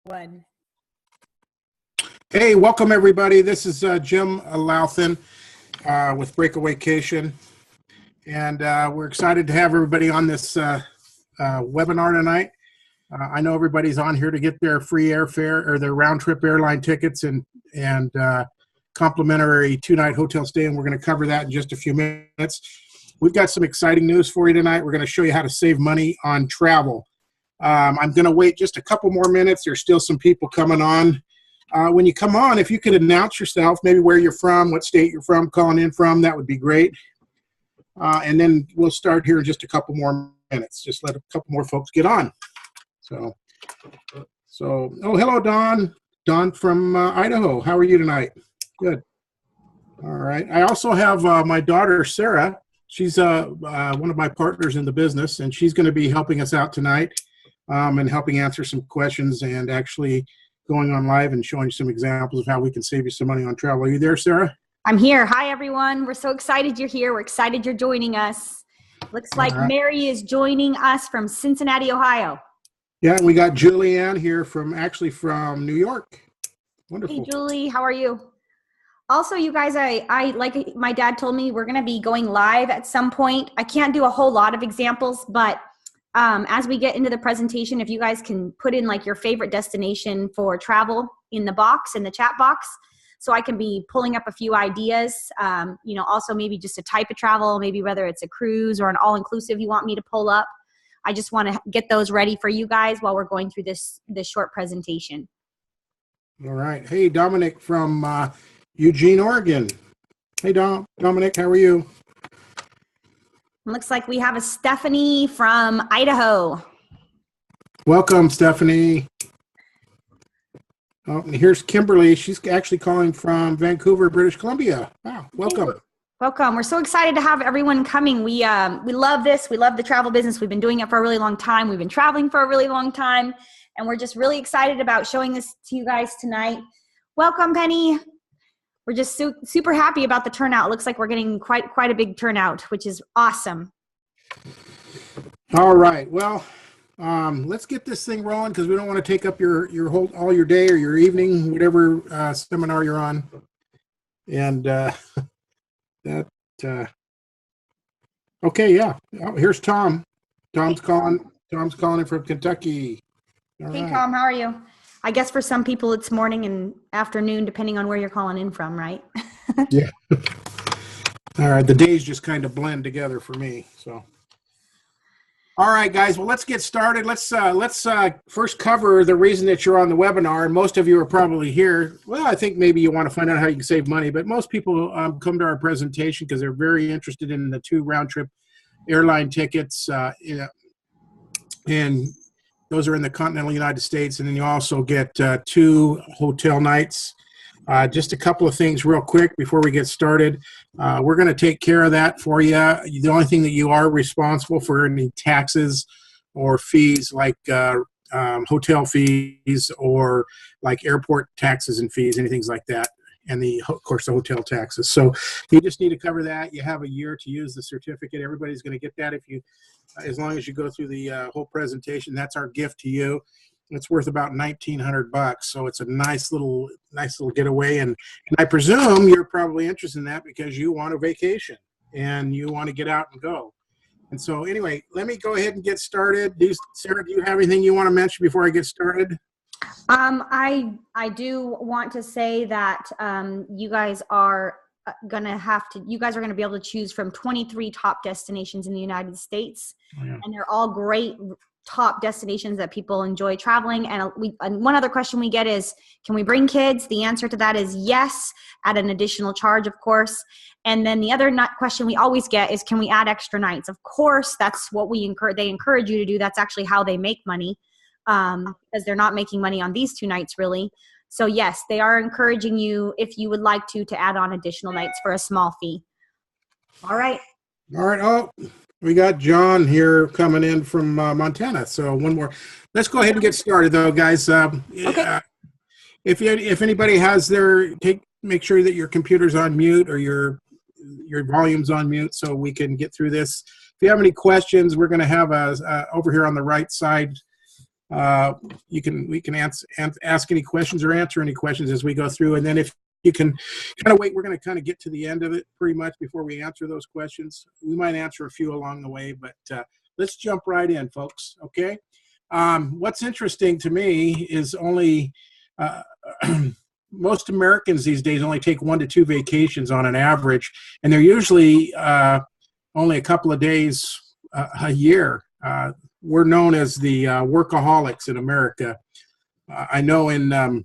One. Hey, welcome everybody. This is Jim Louthan with Breakawaycation, and we're excited to have everybody on this webinar tonight. I know everybody's on here to get their free airfare or their round-trip airline tickets and complimentary two-night hotel stay, and we're going to cover that in just a few minutes. We've got some exciting news for you tonight. We're going to show you how to save money on travel. I'm going to wait just a couple more minutes. There's still some people coming on. When you come on, if you could announce yourself, maybe where you're from, what state you're from, calling in from, that would be great. And then we'll start here in just a couple more minutes. Just let a couple more folks get on. So oh, hello, Don. Don from Idaho. How are you tonight? Good. All right. I also have my daughter, Sarah. She's one of my partners in the business, and she's going to be helping us out tonight and helping answer some questions and actually going on live and showing you some examples of how we can save you some money on travel. Are you there, Sarah? I'm here. Hi, everyone. We're so excited you're here. We're excited you're joining us. Looks like Mary is joining us from Cincinnati, Ohio. Yeah, we got Julianne here from New York. Wonderful. Hey, Julie. How are you? Also, you guys, I like my dad told me, we're going to be going live at some point. I can't do a whole lot of examples, but as we get into the presentation, if you guys can put in like your favorite destination for travel in the box, in the chat box, so I can be pulling up a few ideas, also maybe just a type of travel, maybe whether it's a cruise or an all-inclusive you want me to pull up. I just want to get those ready for you guys while we're going through this short presentation. All right. Hey, Dominic from Eugene, Oregon. Hey, Dominic, how are you? Looks like we have a Stephanie from Idaho. Welcome, Stephanie. Oh, and here's Kimberly. She's actually calling from Vancouver, British Columbia. Wow, welcome. Welcome. We're so excited to have everyone coming. We love this. We love the travel business. We've been doing it for a really long time. We've been traveling for a really long time, and we're just really excited about showing this to you guys tonight. Welcome, Penny. We're just super happy about the turnout. It looks like we're getting quite a big turnout, which is awesome. All right. Well, let's get this thing rolling because we don't want to take up all your day or your evening, whatever seminar you're on. And okay, yeah. Oh, here's Tom. Tom's calling in from Kentucky. All hey, right. Tom, how are you? I guess for some people it's morning and afternoon, depending on where you're calling in from, right? Yeah. All right. The days just kind of blend together for me. So, all right, guys. Well, let's get started. Let's first cover the reason that you're on the webinar. And most of you are probably here. Well, I think maybe you want to find out how you can save money. But most people come to our presentation because they're very interested in the 2 round-trip airline tickets. And those are in the continental United States, and then you also get 2 hotel nights. Just a couple of things real quick before we get started. We're going to take care of that for you. The only thing that you are responsible for any taxes or fees like hotel fees or like airport taxes and fees, anything like that, and of course the hotel taxes. So you just need to cover that. You have a year to use the certificate. Everybody's going to get that as long as you go through the whole presentation. That's our gift to you. It's worth about $1,900, so it's a nice little getaway. And I presume you're probably interested in that because you want a vacation and you want to get out and go. And so anyway, let me go ahead and get started. Sarah, do you have anything you want to mention before I get started? I do want to say that you guys are going to be able to choose from 23 top destinations in the United States. Oh, yeah. And they're all great top destinations that people enjoy traveling. And one other question we get is, can we bring kids? The answer to that is yes, at an additional charge, of course. And then the other question we always get is, can we add extra nights? Of course, that's what they encourage you to do. That's actually how they make money, because they're not making money on these 2 nights really. So yes, they are encouraging you, if you would like to add on additional nights for a small fee. All right. All right. Oh, we got John here coming in from Montana. So one more. Let's go ahead and get started, though, guys. Okay. If anybody has make sure that your computer's on mute or your volume's on mute so we can get through this. If you have any questions, we're going to have over here on the right side we can ask any questions or answer any questions as we go through. And then if you can kind of wait, we're going to kind of get to the end of it pretty much before we answer those questions. We might answer a few along the way, but let's jump right in, folks. Okay. What's interesting to me is only most Americans these days only take 1 to 2 vacations on an average, and they're usually only a couple of days a year. We're known as the workaholics in America. I know in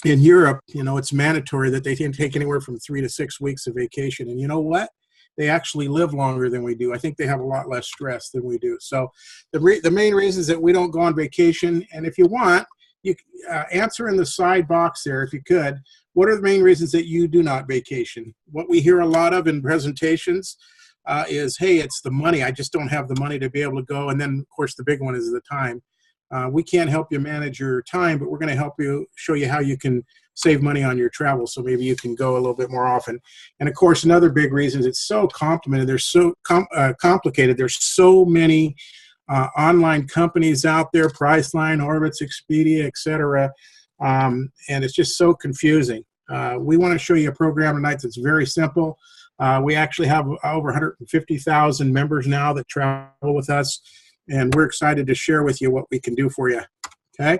Europe, it's mandatory that they can take anywhere from 3 to 6 weeks of vacation. And you know what? They actually live longer than we do. I think they have a lot less stress than we do. So the main reasons that we don't go on vacation, and if you want, you answer in the side box there, if you could, what are the main reasons that you do not vacation? What we hear a lot of in presentations is, hey, it's the money. I just don't have the money to be able to go. And then, of course, the big one is the time. We can't help you manage your time, but we're going to help you, show you how you can save money on your travel, so maybe you can go a little bit more often. And of course, another big reason is it's so complicated. There's so complicated. There's so many online companies out there: Priceline, Orbitz, Expedia, etc. And it's just so confusing. We want to show you a program tonight that's very simple. We actually have over 150,000 members now that travel with us, and we're excited to share with you what we can do for you. Okay.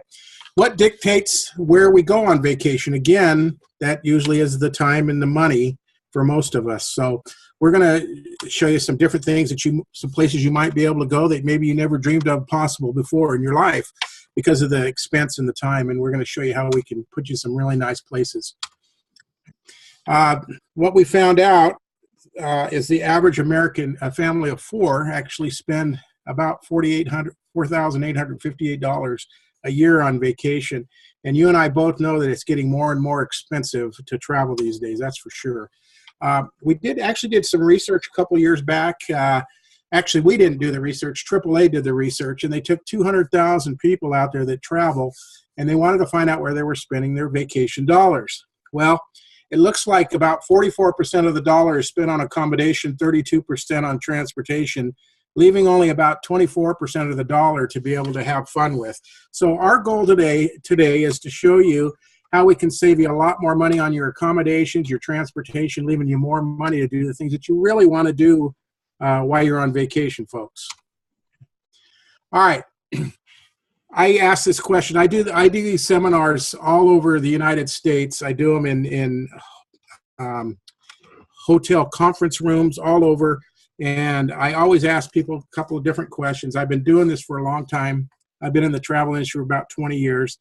What dictates where we go on vacation? Again, that usually is the time and the money for most of us. So we're going to show you some different things some places you might be able to go that maybe you never dreamed of possible before in your life because of the expense and the time. And we're going to show you how we can put you some really nice places. What we found out is the average American family of 4 actually spend about $4,858 a year on vacation. And you and I both know that it's getting more and more expensive to travel these days, that's for sure. We did some research a couple years back. Actually, we didn't do the research. AAA did the research, and they took 200,000 people out there that travel, and they wanted to find out where they were spending their vacation dollars. Well, it looks like about 44% of the dollar is spent on accommodation, 32% on transportation, leaving only about 24% of the dollar to be able to have fun with. So our goal today is to show you how we can save you a lot more money on your accommodations, your transportation, leaving you more money to do the things that you really want to do while you're on vacation, folks. All right. I asked this question. I do these seminars all over the United States. I do them in hotel conference rooms all over. And I always ask people a couple of different questions. I've been doing this for a long time. I've been in the travel industry for about 20 years.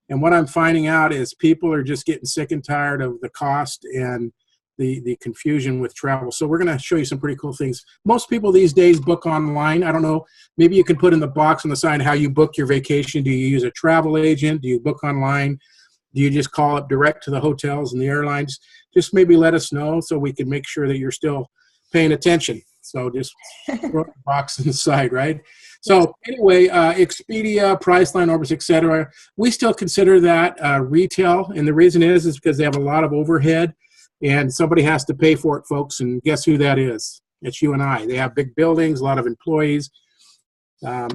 And what I'm finding out is people are just getting sick and tired of the cost and the confusion with travel. So we're going to show you some pretty cool things. Most people these days book online. I don't know, maybe you can put in the box on the side how you book your vacation. Do you use a travel agent? Do you book online? Do you just call up direct to the hotels and the airlines? Just maybe let us know so we can make sure that you're still paying attention. So just throw the box on the side, right? So anyway, Expedia, Priceline, Orbitz, etc. We still consider that retail, and the reason is because they have a lot of overhead, and somebody has to pay for it, folks. And guess who that is? It's you and I. They have big buildings, a lot of employees.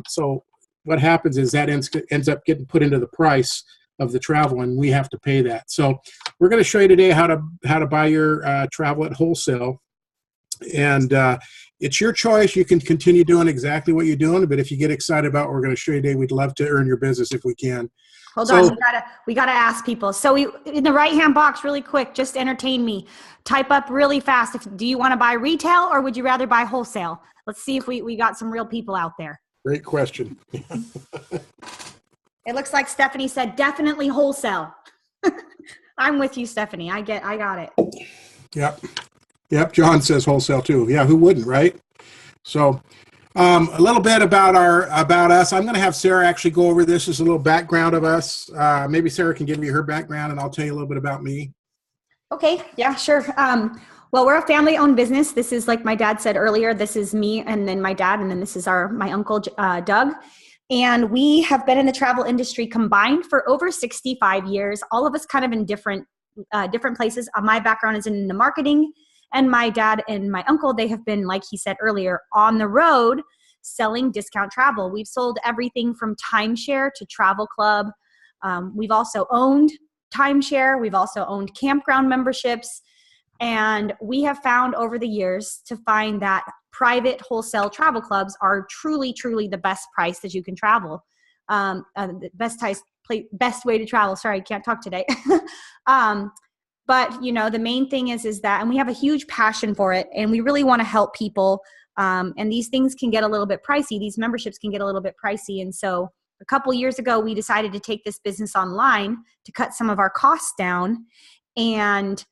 So what happens is that ends up getting put into the price of the travel, and we have to pay that. So we're going to show you today how to buy your travel at wholesale. And it's your choice. You can continue doing exactly what you're doing, but if you get excited about what we're going to show you today, we'd love to earn your business if we can. Hold on, we gotta ask people. So in the right-hand box, really quick, just entertain me. Type up really fast. Do you want to buy retail or would you rather buy wholesale? Let's see if we got some real people out there. Great question. It looks like Stephanie said definitely wholesale. I'm with you, Stephanie. I got it. Yep, John says wholesale too. Yeah, who wouldn't, right? So a little bit about us. I'm going to have Sarah actually go over this as a little background of us. Maybe Sarah can give you her background, and I'll tell you a little bit about me. Okay, yeah, sure. Well, we're a family-owned business. This is, like my dad said earlier, this is me and then my dad, and then this is my uncle, Doug. And we have been in the travel industry combined for over 65 years, all of us kind of in different places. My background is in the marketing, and my dad and my uncle, they have been, like he said earlier, on the road selling discount travel. We've sold everything from timeshare to travel club. We've also owned timeshare. We've also owned campground memberships. And we have found over the years to find that private wholesale travel clubs are truly, truly the best price that you can travel. The best way to travel. Sorry, I can't talk today. But the main thing is that, and we have a huge passion for it, and we really want to help people. And these things can get a little bit pricey. These memberships can get a little bit pricey. And so a couple years ago, we decided to take this business online to cut some of our costs down. And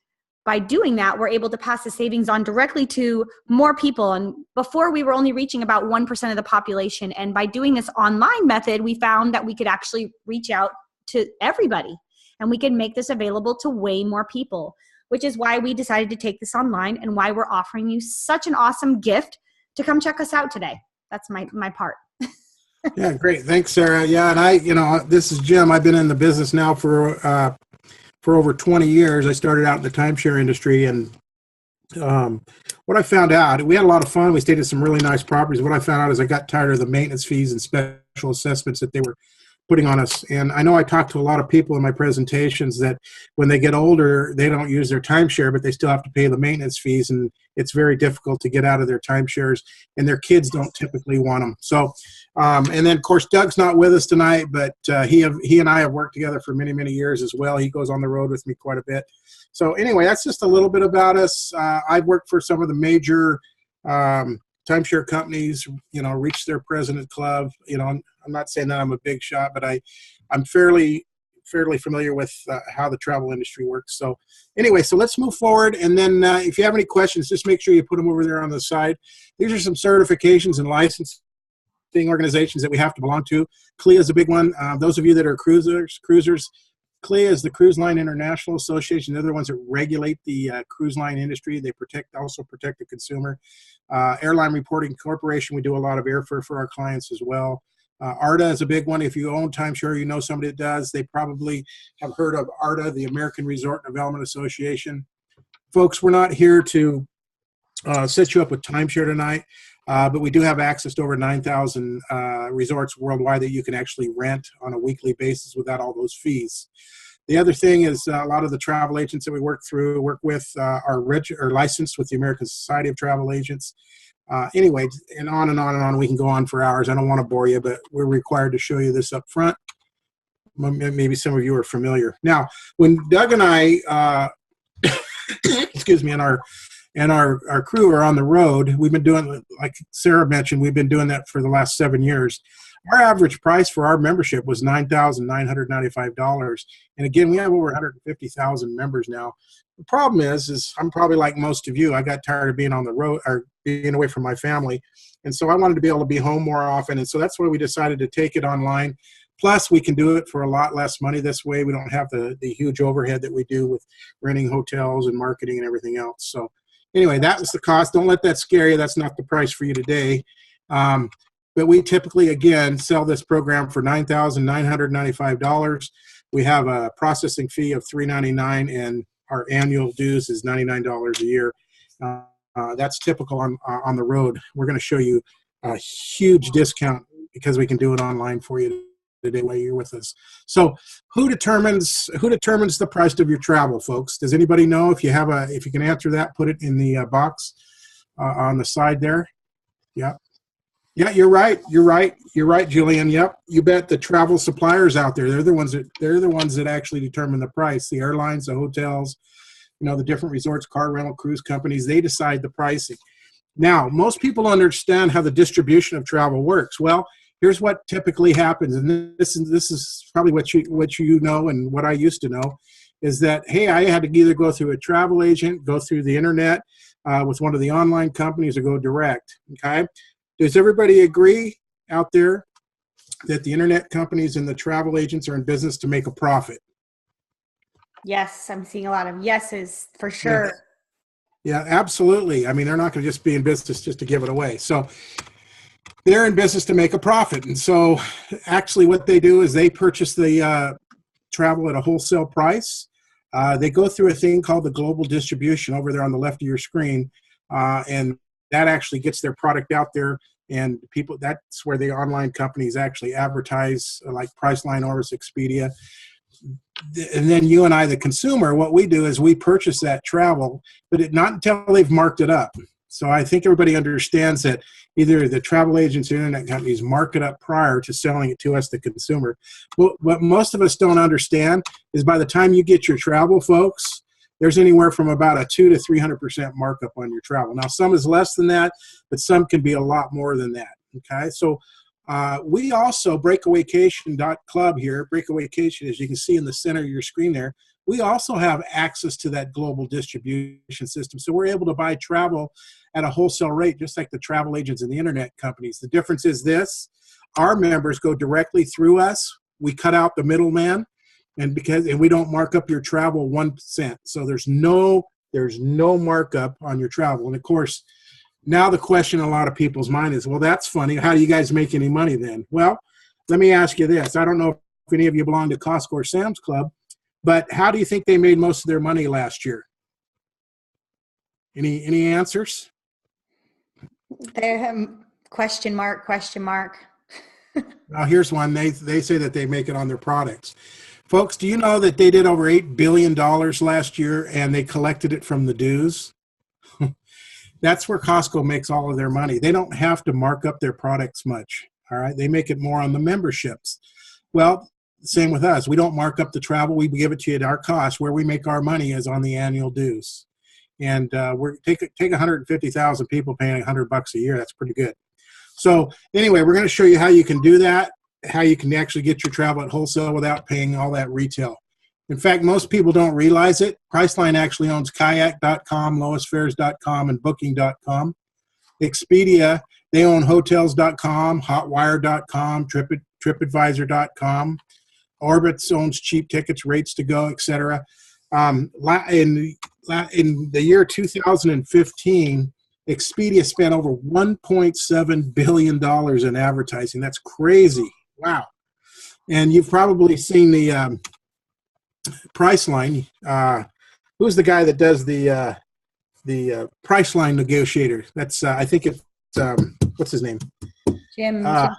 by doing that, we're able to pass the savings on directly to more people. And before, we were only reaching about 1% of the population. And by doing this online method, we found that we could actually reach out to everybody, and we can make this available to way more people, which is why we decided to take this online and why we're offering you such an awesome gift to come check us out today. That's my part. Yeah, great. Thanks, Sarah. Yeah, and this is Jim. I've been in the business now for over 20 years. I started out in the timeshare industry, and what I found out, we had a lot of fun. We stayed at some really nice properties. What I found out is I got tired of the maintenance fees and special assessments that they were putting on us. And I know I talked to a lot of people in my presentations that when they get older, they don't use their timeshare, but they still have to pay the maintenance fees. And it's very difficult to get out of their timeshares, and their kids don't typically want them. So, and then of course, Doug's not with us tonight, but he and I have worked together for many, many years as well. He goes on the road with me quite a bit. So anyway, that's just a little bit about us. I've worked for some of the major timeshare companies, reached their president club. I'm not saying that I'm a big shot, but I'm fairly familiar with how the travel industry works. So anyway, so let's move forward. And then if you have any questions, just make sure you put them over there on the side. These are some certifications and licensing organizations that we have to belong to. CLIA is a big one. Those of you that are cruisers, CLIA is the Cruise Line International Association. They're the ones that regulate the cruise line industry. They also protect the consumer. Airline Reporting Corporation, we do a lot of airfare for our clients as well. ARTA is a big one. If you own timeshare, you know somebody that does. They probably have heard of ARTA, the American Resort Development Association. Folks, we're not here to set you up with timeshare tonight, but we do have access to over 9,000 resorts worldwide that you can actually rent on a weekly basis without all those fees. The other thing is a lot of the travel agents that we work with are licensed with the American Society of Travel Agents. Anyway, and on and on and on. We can go on for hours. I don't want to bore you, but we're required to show you this up front. Maybe some of you are familiar. Now, when Doug and I, excuse me, and our crew are on the road, we've been doing, like Sarah mentioned, we've been doing that for the last 7 years. Our average price for our membership was $9,995. And again, we have over 150,000 members now. The problem is I'm probably like most of you. I got tired of being on the road or being away from my family. And so I wanted to be able to be home more often. And so that's why we decided to take it online. Plus, we can do it for a lot less money this way. We don't have the huge overhead that we do with renting hotels and marketing and everything else. So anyway, that was the cost. Don't let that scare you. That's not the price for you today. But we typically, again, sell this program for $9,995. We have a processing fee of $399, and our annual dues is $99 a year. That's typical on the road. We're going to show you a huge discount because we can do it online for you today while you're with us. So who determines the price of your travel, folks? Does anybody know? If you can answer that, put it in the box on the side there. Yeah. Yeah, you're right, Julian. Yep, you bet. The travel suppliers out there, they're the ones that actually determine the price. The airlines, the hotels, the different resorts, car rental, cruise companies, they decide the pricing. Now, most people understand how the distribution of travel works. Well, here's what typically happens, and this is probably what you know and what I used to know, is that, hey, I had to either go through a travel agent, go through the internet with one of the online companies, or go direct. Okay. Does everybody agree out there that the internet companies and the travel agents are in business to make a profit? Yes, I'm seeing a lot of yeses for sure. Yeah, absolutely. I mean, they're not going to just be in business just to give it away. So they're in business to make a profit. And so actually what they do is they purchase the travel at a wholesale price. They go through a thing called the global distribution over there on the left of your screen. And that actually gets their product out there And people, that's where the online companies actually advertise, like Priceline, Orbis, Expedia. And then you and I, the consumer, what we do is we purchase that travel, but not until they've marked it up. So I think everybody understands that either the travel agents or internet companies mark it up prior to selling it to us, the consumer. Well, what most of us don't understand is by the time you get your travel, folks, there's anywhere from about a 200 to 300% markup on your travel. Now, some is less than that, but some can be a lot more than that. Okay, so we also, breakawaycation.club here, Breakawaycation, as you can see in the center of your screen there, we also have access to that global distribution system. So we're able to buy travel at a wholesale rate, just like the travel agents and the internet companies. The difference is this: our members go directly through us. We cut out the middleman, and we don't mark up your travel 1 cent. So there's no markup on your travel. And of course, now the question in a lot of people's mind is, well, that's funny. How do you guys make any money then? Well, let me ask you this. I don't know if any of you belong to Costco or Sam's Club, but how do you think they made most of their money last year? Any answers? There, question mark. Now here's one. They say that they make it on their products. Folks, do you know that they did over $8 billion last year and they collected it from the dues? That's where Costco makes all of their money. They don't have to mark up their products much. All right. They make it more on the memberships. Well, same with us. We don't mark up the travel. We give it to you at our cost. Where we make our money is on the annual dues. And take 150,000 people paying $100 a year. That's pretty good. So anyway, we're going to show you how you can do that, how you can actually get your travel at wholesale without paying all that retail. In fact, most people don't realize it. Priceline actually owns kayak.com, lowestfares.com, and booking.com. Expedia, they own hotels.com, hotwire.com, tripadvisor.com. Orbitz owns cheap tickets, rates to go, etc. In the year 2015, Expedia spent over $1.7 billion in advertising. That's crazy. Wow. And you've probably seen the Priceline. Who's the guy that does the Priceline negotiator? That's I think it's what's his name? Jim. I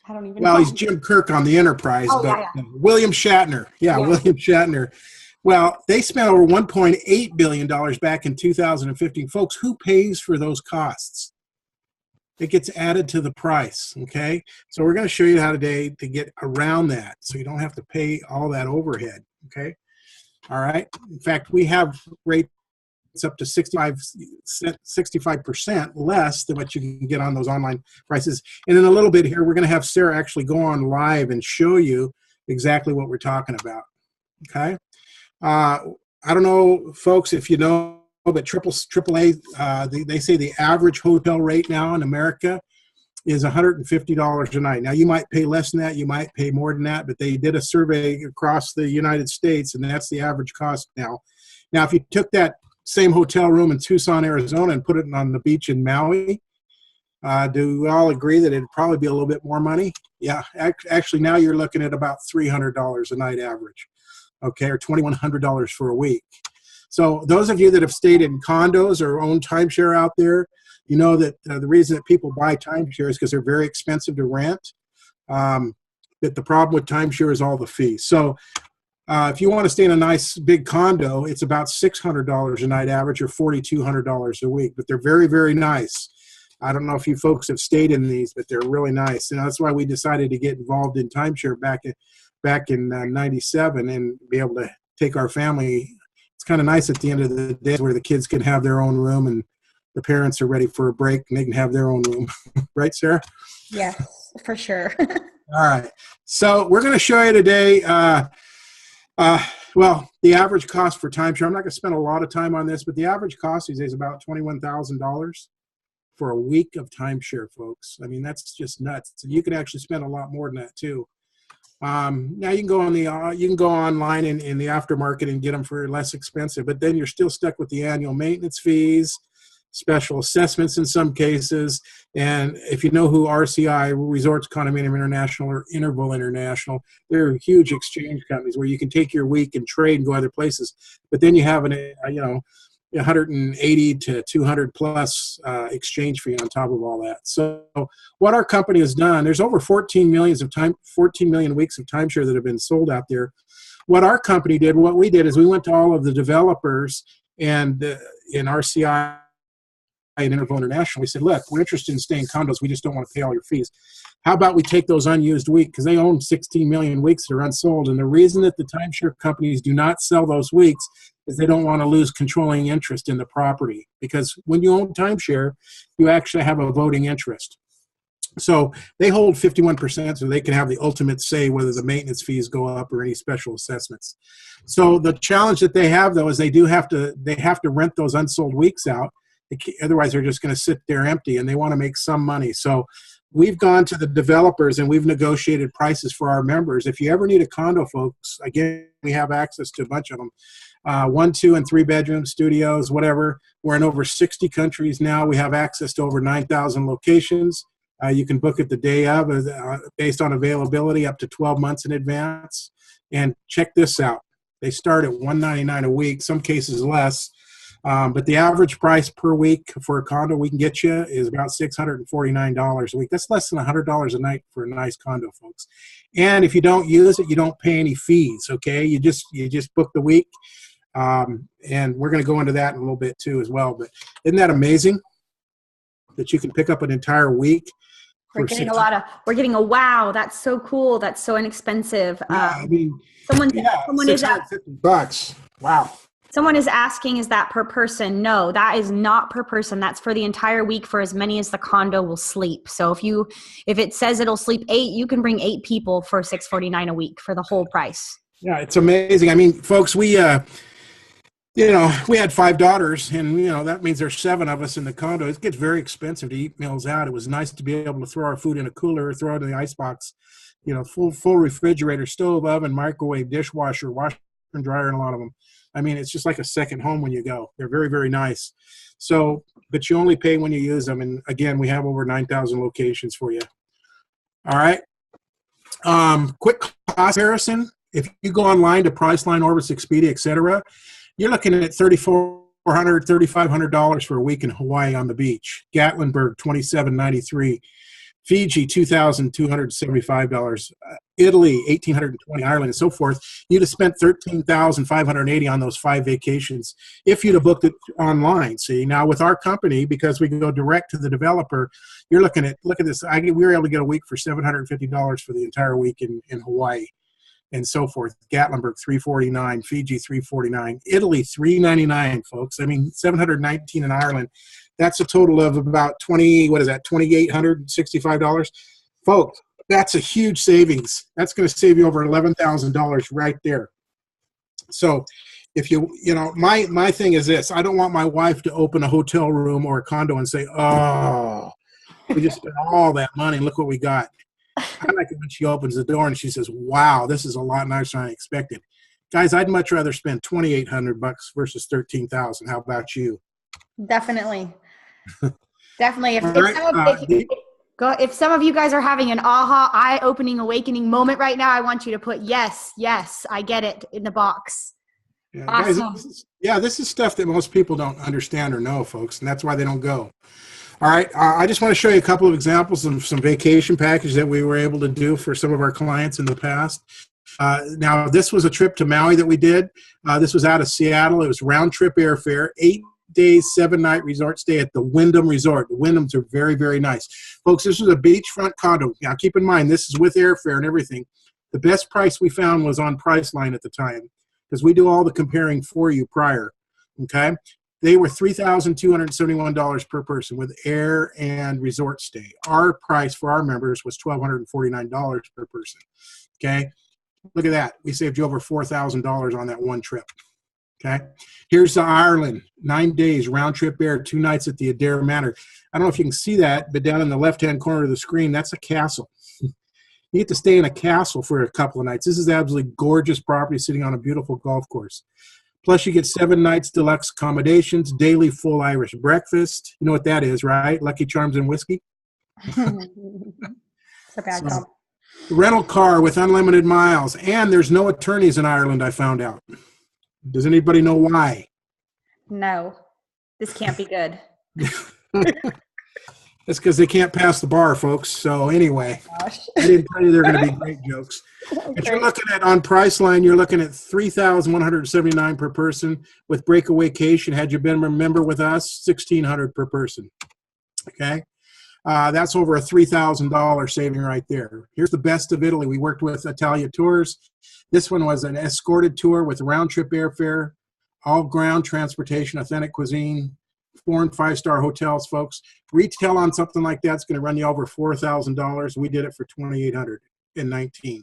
don't even know. Well, he's Jim Kirk on the Enterprise, but yeah. William Shatner. Yeah, William Shatner. Well, they spent over $1.8 billion back in 2015. Folks, who pays for those costs? It gets added to the price, okay? So we're going to show you how today to get around that so you don't have to pay all that overhead, okay? All right? In fact, we have rates up to 65% less than what you can get on those online prices. And in a little bit here, we're going to have Sarah actually go on live and show you exactly what we're talking about, okay? I don't know, folks, if you know, but AAA, they say the average hotel rate now in America is $150 a night. Now, you might pay less than that, you might pay more than that, but they did a survey across the United States, and that's the average cost now. Now, if you took that same hotel room in Tucson, Arizona, and put it on the beach in Maui, do we all agree that it'd probably be a little bit more money? Yeah, actually, now you're looking at about $300 a night average, okay, or $2,100 for a week. So those of you that have stayed in condos or own timeshare out there, you know that the reason that people buy timeshare is because they're very expensive to rent. But the problem with timeshare is all the fees. So if you want to stay in a nice big condo, it's about $600 a night average or $4,200 a week. But they're very, very nice. I don't know if you folks have stayed in these, but they're really nice. And that's why we decided to get involved in timeshare back in 97 and be able to take our family. It's kind of nice at the end of the day where the kids can have their own room and the parents are ready for a break and they can have their own room. Right, Sarah? Yes, for sure. All right. So we're going to show you today, well, the average cost for timeshare. I'm not going to spend a lot of time on this, but the average cost these days is about $21,000 for a week of timeshare, folks. I mean, that's just nuts. So you can actually spend a lot more than that too. Now you can go on online in the aftermarket and get them for less expensive, but then you're still stuck with the annual maintenance fees, special assessments in some cases, and if you know who RCI, Resorts Condominium International or Interval International, they're huge exchange companies where you can take your week and trade and go other places, but then you have 180 to 200 plus exchange fee on top of all that. So what our company has done, there's over 14 million weeks of timeshare that have been sold out there. What our company did, what we did is we went to all of the developers and in RCI and Interval International, we said, look, we're interested in staying condos. We just don't want to pay all your fees. How about we take those unused weeks? Because they own 16 million weeks that are unsold. And the reason that the timeshare companies do not sell those weeks is they don't want to lose controlling interest in the property. Because when you own timeshare, you actually have a voting interest. So they hold 51%, so they can have the ultimate say whether the maintenance fees go up or any special assessments. So the challenge that they have, though, is they have to rent those unsold weeks out. Otherwise, they're just going to sit there empty, and they want to make some money. So we've gone to the developers, and we've negotiated prices for our members. If you ever need a condo, folks, again, we have access to a bunch of them. 1, 2, and 3 bedroom studios, whatever. We're in over 60 countries now. We have access to over 9,000 locations. You can book it the day of based on availability up to 12 months in advance. And check this out. They start at $199 a week, some cases less. But the average price per week for a condo we can get you is about $649 a week. That's less than $100 a night for a nice condo, folks. And if you don't use it, you don't pay any fees, okay? You just book the week. And we're going to go into that in a little bit too as well. But isn't that amazing that you can pick up an entire week? We're getting a wow. That's so cool. That's so inexpensive. Yeah, I mean, someone is $650. Wow. Someone is asking, is that per person? No, that is not per person. That's for the entire week for as many as the condo will sleep. So if it says it'll sleep 8, you can bring 8 people for $649 a week for the whole price. Yeah, it's amazing. I mean, folks, we had 5 daughters, and that means there's 7 of us in the condo. It gets very expensive to eat meals out. It was nice to be able to throw our food in a cooler, throw it in the icebox, full refrigerator, stove, oven, microwave, dishwasher, washer and dryer, and a lot of them. I mean, it's just like a second home when you go. They're very, very nice. So, but you only pay when you use them. And again, we have over 9,000 locations for you. All right. Quick cost comparison. If you go online to Priceline, Orbitz, Expedia, etc., you're looking at $3,400, $3,500 for a week in Hawaii on the beach. Gatlinburg, $2,793. Fiji, $2,275. Italy, $1,820. Ireland, and so forth. You'd have spent $13,580 on those 5 vacations if you'd have booked it online. See, now with our company, because we can go direct to the developer, you're look at this. We were able to get a week for $750 for the entire week in Hawaii, and so forth. Gatlinburg, $349. Fiji, $349. Italy, $399, folks. I mean, $719 in Ireland. That's a total of about $2,865. Folks, that's a huge savings. That's going to save you over $11,000 right there. So if my thing is this, I don't want my wife to open a hotel room or a condo and say, oh, we just spent all that money and look what we got. I like it when she opens the door and she says, wow, this is a lot nicer than I expected. Guys, I'd much rather spend $2,800 versus $13,000. How about you? Definitely. Definitely. If some of you guys are having an aha, eye-opening, awakening moment right now, I want you to put yes, I get it in the box. Yeah, awesome. Guys, this is stuff that most people don't understand or know, folks, and that's why they don't go. All right, I just want to show you a couple of examples of some vacation packages that we were able to do for some of our clients in the past. Now, this was a trip to Maui that we did. This was out of Seattle. It was round-trip airfare, 8 days, 7-night resort stay at the Wyndham Resort. The Wyndhams are very, very nice. Folks, this was a beachfront condo. Now, keep in mind, this is with airfare and everything. The best price we found was on Priceline at the time because we do all the comparing for you prior, okay? They were $3,271 per person with air and resort stay. Our price for our members was $1,249 per person, okay? Look at that. We saved you over $4,000 on that one trip. Okay, here's Ireland, 9 days, round trip air, 2 nights at the Adair Manor. I don't know if you can see that, but down in the left-hand corner of the screen, that's a castle. You get to stay in a castle for a couple of nights. This is absolutely gorgeous property sitting on a beautiful golf course. Plus, you get 7 nights deluxe accommodations, daily full Irish breakfast. You know what that is, right? Lucky Charms and whiskey. It's a bad job. Rental car with unlimited miles, and there's no attorneys in Ireland, I found out. Does anybody know why? No. This can't be good. That's because they can't pass the bar, folks. So anyway, Gosh. I didn't tell you they're going to be great jokes. But you're looking at, on Priceline, you're looking at $3,179 per person. With breakawaycation, had you been a member with us, $1,600 per person. Okay, that's over a $3,000 saving right there. Here's the best of Italy. We worked with Italia Tours. This one was an escorted tour with round-trip airfare, all ground transportation, authentic cuisine, 4- and 5-star hotels, folks. Retail on something like that's going to run you over $4,000. We did it for $2,819.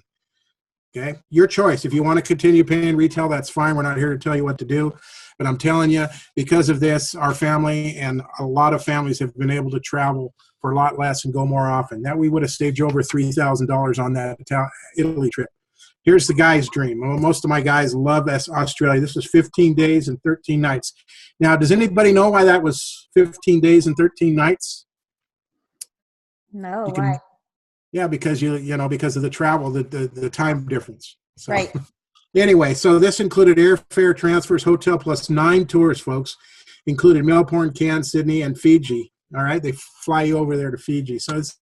Okay, your choice. If you want to continue paying retail, that's fine. We're not here to tell you what to do, but I'm telling you, because of this, our family and a lot of families have been able to travel for a lot less and go more often. That we would have saved you over $3,000 on that Italy trip. Here's the guy's dream. Well, most of my guys love Australia. This was 15 days and 13 nights. Now, does anybody know why that was 15 days and 13 nights? No, why? Yeah, because because of the travel, the time difference. So, right. Anyway, so this included airfare, transfers, hotel, plus 9 tours, folks. Included Melbourne, Cairns, Sydney, and Fiji. All right, they fly you over there to Fiji. So this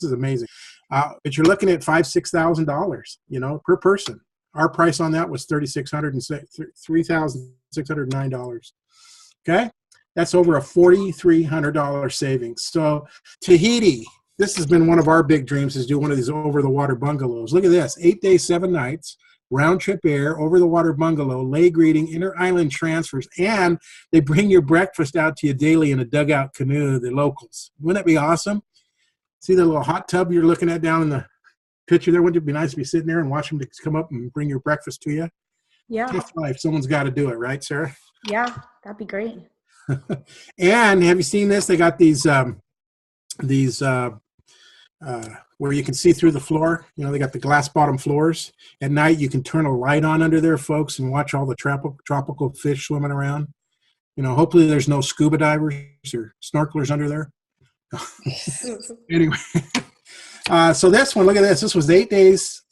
is amazing. But you're looking at $5,000-$6,000, per person. Our price on that was $3,609. Okay, that's over a $4,300 savings. So Tahiti, this has been one of our big dreams, is do one of these over-the-water bungalows. Look at this: 8 days, 7 nights, round-trip air, over-the-water bungalow, lay greeting, inter-island transfers, and they bring your breakfast out to you daily in a dugout canoe. The locals. Wouldn't that be awesome? See the little hot tub you're looking at down in the picture there? Wouldn't it be nice to be sitting there and watch them come up and bring your breakfast to you? Yeah. Tough life. Someone's got to do it, right, Sarah? Yeah, that'd be great. And have you seen this? They got these where you can see through the floor. They got the glass bottom floors. At night, you can turn a light on under there, folks, and watch all the tropical fish swimming around. Hopefully there's no scuba divers or snorkelers under there. Anyway, so this one, look at this. This was 8 days,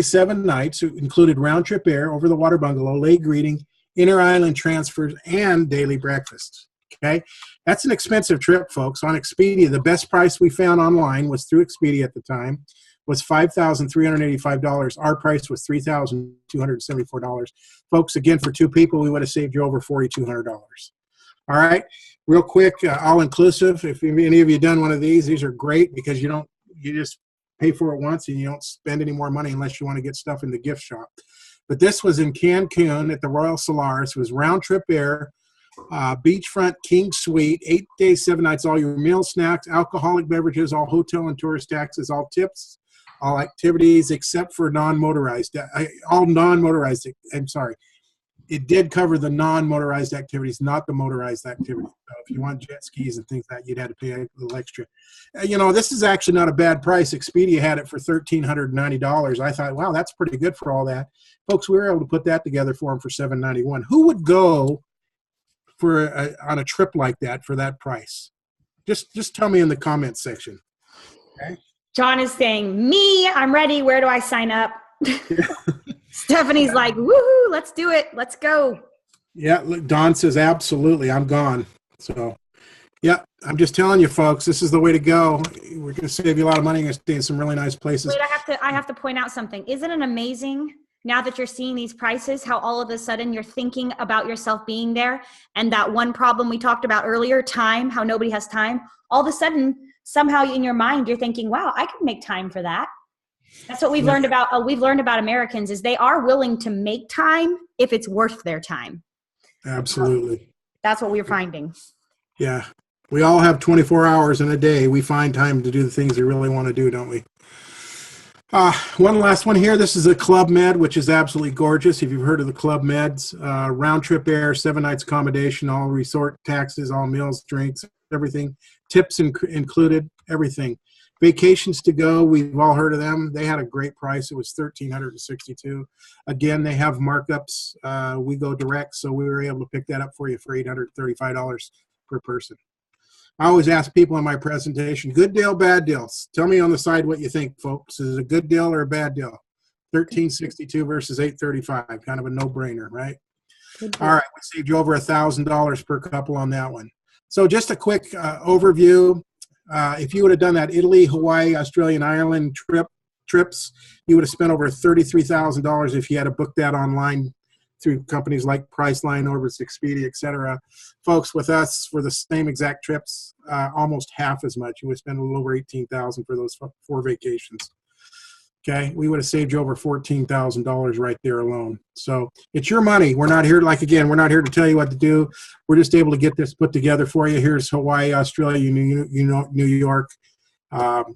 7 nights. It included round-trip air, over-the-water bungalow, lay greeting, inter-island transfers, and daily breakfast. Okay, that's an expensive trip, folks. On Expedia, the best price we found online was through Expedia at the time, was $5,385. Our price was $3,274. Folks, again, for 2 people, we would have saved you over $4,200. All right, real quick, all-inclusive. If any of you done one of these are great because you just pay for it once and you don't spend any more money unless you want to get stuff in the gift shop. But this was in Cancun at the Royal Solaris. It was round-trip air, beachfront king suite, 8 days, 7 nights, all your meals, snacks, alcoholic beverages, all hotel and tourist taxes, all tips, all activities except for non-motorized, all non-motorized. I'm sorry. It did cover the non-motorized activities, not the motorized activities. So if you want jet skis and things like that, you'd have to pay a little extra. This is actually not a bad price. Expedia had it for $1,390. I thought, wow, that's pretty good for all that. Folks, we were able to put that together for them for $791. Who would go on a trip like that for that price? Just tell me in the comments section. Okay. John is saying, me, I'm ready. Where do I sign up? Stephanie's like, woohoo, let's do it. Let's go. Yeah, look, Don says, absolutely, I'm gone. So, yeah, I'm just telling you, folks, this is the way to go. We're going to save you a lot of money. You're going to stay in some really nice places. Wait, I have to point out something. Isn't it amazing now that you're seeing these prices, how all of a sudden you're thinking about yourself being there, and that one problem we talked about earlier, time, how nobody has time, all of a sudden, somehow in your mind, you're thinking, wow, I can make time for that. That's what we've learned about. We've learned about Americans is they are willing to make time if it's worth their time. Absolutely. That's what we're finding. Yeah. We all have 24 hours in a day. We find time to do the things we really want to do, don't we? One last one here. This is a Club Med, which is absolutely gorgeous. If you've heard of the Club Meds, round trip air, 7 nights accommodation, all resort taxes, all meals, drinks, everything. Tips included, everything. Vacations to go, we've all heard of them. They had a great price. It was $1,362. Again, they have markups. We go direct, so we were able to pick that up for you for $835 per person. I always ask people in my presentation, good deal, bad deals. Tell me on the side what you think, folks. Is it a good deal or a bad deal? $1,362 versus $835, kind of a no-brainer, right? Good All deal. right, we saved you over $1,000 per couple on that one. So just a quick overview. If you would have done that Italy, Hawaii, Australia, and Ireland trips, you would have spent over $33,000 if you had to book that online through companies like Priceline, Orbitz, Expedia, etc. Folks, with us for the same exact trips, almost half as much. You would spend a little over $18,000 for those 4 vacations. Okay, we would have saved you over $14,000 right there alone. So it's your money. We're not here, like, again, we're not here to tell you what to do. We're just able to get this put together for you. Here's Hawaii, Australia, New York,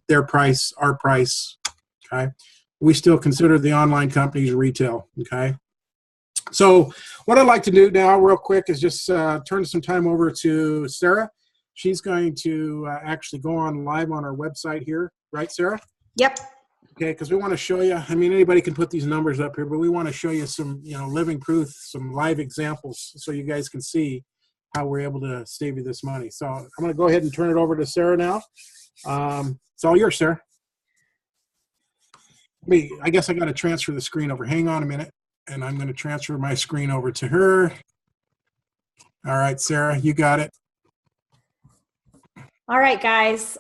their price, our price. Okay, we still consider the online companies retail. Okay, so what I'd like to do now, real quick, is just turn some time over to Sarah. She's going to actually go on live on our website here, right, Sarah? Yep. Okay, because we want to show you, I mean, anybody can put these numbers up here, but we want to show you some, living proof, some live examples so you guys can see how we're able to save you this money. So I'm going to go ahead and turn it over to Sarah now. It's all yours, Sarah. I guess I got to transfer the screen over. Hang on a minute, and I'm going to transfer my screen over to her. All right, Sarah, you got it. All right, guys.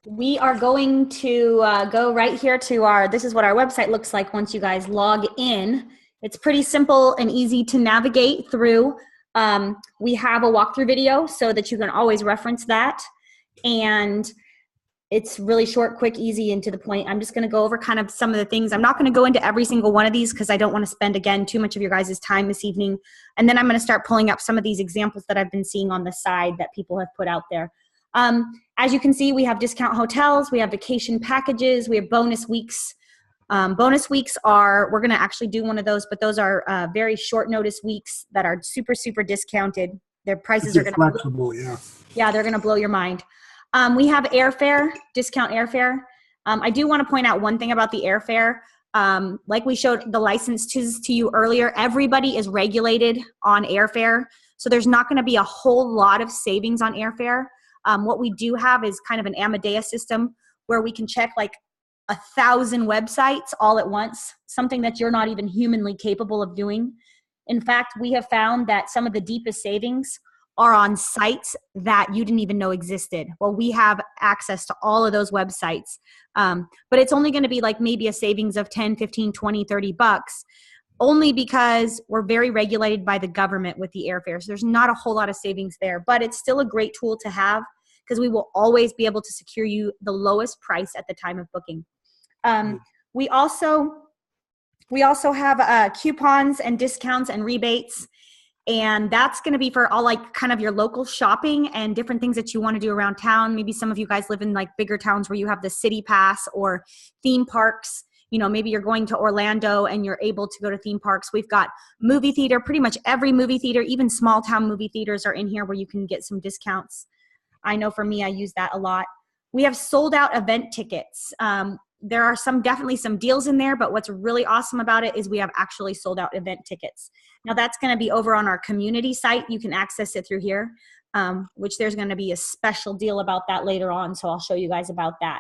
We are going to go right here to this is what our website looks like once you guys log in. It's pretty simple and easy to navigate through. We have a walkthrough video so that you can always reference that. And it's really short, quick, easy, and to the point. I'm just going to go over kind of some of the things. I'm not going to go into every single one of these because I don't want to spend, again, too much of your guys' time this evening. And then I'm going to start pulling up some of these examples that I've been seeing on the side that people have put out there. As you can see, we have discount hotels, we have vacation packages, we have bonus weeks. Bonus weeks are, we're going to actually do one of those, but those are very short notice weeks that are super, super discounted. Their prices are going to be flexible, yeah. Yeah, they're going to blow your mind. We have airfare, discount airfare. I do want to point out one thing about the airfare. Like we showed the licenses to you earlier, everybody is regulated on airfare. So there's not going to be a whole lot of savings on airfare. What we do have is kind of an Amadeus system where we can check like 1,000 websites all at once, something that you're not even humanly capable of doing. In fact, we have found that some of the deepest savings are on sites that you didn't even know existed. Well, we have access to all of those websites, but it's only going to be like maybe a savings of 10, 15, 20, 30 bucks. Only because we're very regulated by the government with the airfare. So there's not a whole lot of savings there, but it's still a great tool to have because we will always be able to secure you the lowest price at the time of booking. We also have coupons and discounts and rebates, and that's going to be for all like kind of your local shopping and different things that you want to do around town. Maybe some of you guys live in like bigger towns where you have the city pass or theme parks. Maybe you're going to Orlando and you're able to go to theme parks. We've got movie theater, pretty much every movie theater, even small town movie theaters are in here where you can get some discounts. I know for me, I use that a lot. We have sold out event tickets. There are definitely some deals in there, but what's really awesome about it is we have actually sold out event tickets. Now that's going to be over on our community site. You can access it through here, which there's going to be a special deal about that later on. So I'll show you guys about that.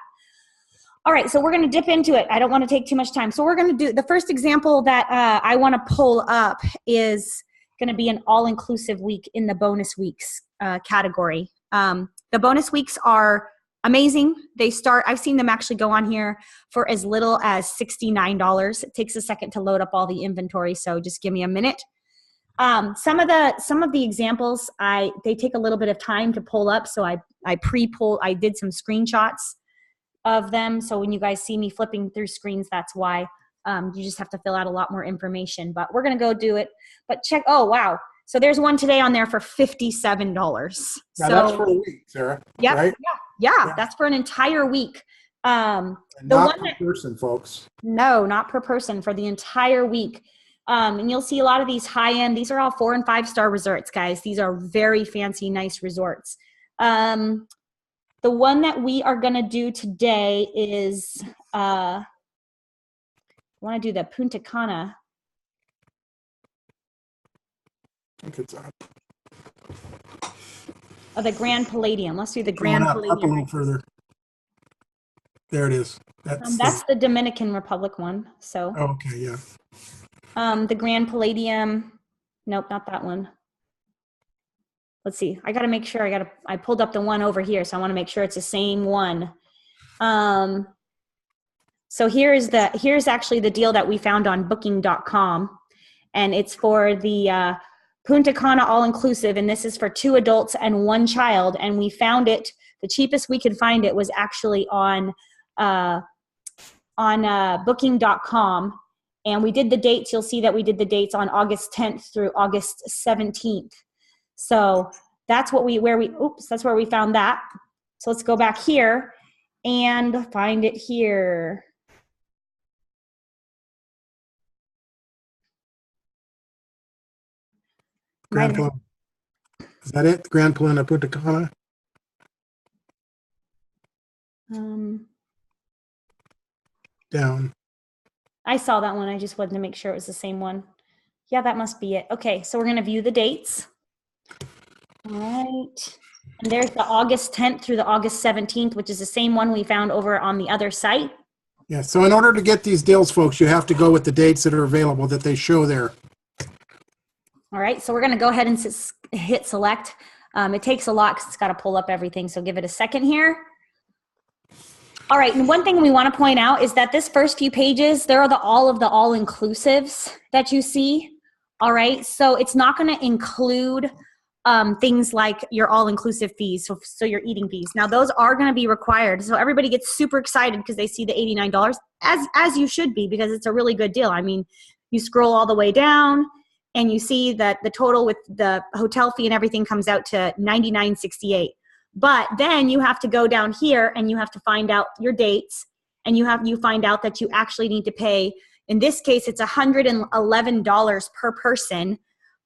All right, so we're going to dip into it. I don't want to take too much time. So we're going to do the first example that I want to pull up is going to be an all-inclusive week in the bonus weeks category. The bonus weeks are amazing. I've seen them actually go on here for as little as $69. It takes a second to load up all the inventory, so just give me a minute. Some of the examples, they take a little bit of time to pull up, so I did some screenshots of them. So when you guys see me flipping through screens, that's why. You just have to fill out a lot more information, but we're going to go do it. But check, oh, wow. So there's one today on there for $57. Now that's for a week, Sarah. Yep, right? Yeah, that's for an entire week. Not per person, folks. No, not per person, for the entire week. And you'll see a lot of these high-end, these are all 4- and 5-star resorts, guys. These are very fancy, nice resorts. The one that we are going to do today is, I want to do the Punta Cana. I think it's up. Oh, the Grand Palladium. Let's do the Grand Palladium. Up a little further. There it is. That's the Dominican Republic one. So. Okay, yeah. The Grand Palladium. Nope, not that one. Let's see. I got to make sure I pulled up the one over here. So I want to make sure it's the same one. So here's actually the deal that we found on booking.com, and it's for the Punta Cana all-inclusive, and this is for 2 adults and 1 child, and we found it, the cheapest we could find it was actually on booking.com, and we did the dates. You'll see that we did the dates on August 10th through August 17th. So that's where we found that. So let's go back here and find it here. Is that it? Grand Palena Punta Cana? Down. I saw that one. I just wanted to make sure it was the same one. Yeah, that must be it. Okay, so we're going to view the dates. All right. And there's the August 10th through the August 17th, which is the same one we found over on the other site. Yeah, so in order to get these deals, folks, you have to go with the dates that are available that they show there. All right, so we're going to go ahead and hit select. It takes a lot because it's got to pull up everything, so give it a second here. All right, and one thing we want to point out is that this first few pages, there are all of the all-inclusives that you see. All right, so it's not going to include things like your all-inclusive fees, so your eating fees. Now, those are going to be required, so everybody gets super excited because they see the $89, as you should be, because it's a really good deal. I mean, you scroll all the way down, and you see that the total with the hotel fee and everything comes out to $99.68. But then you have to go down here and you have to find out your dates, and you find out that you actually need to pay. In this case, it's $111 per person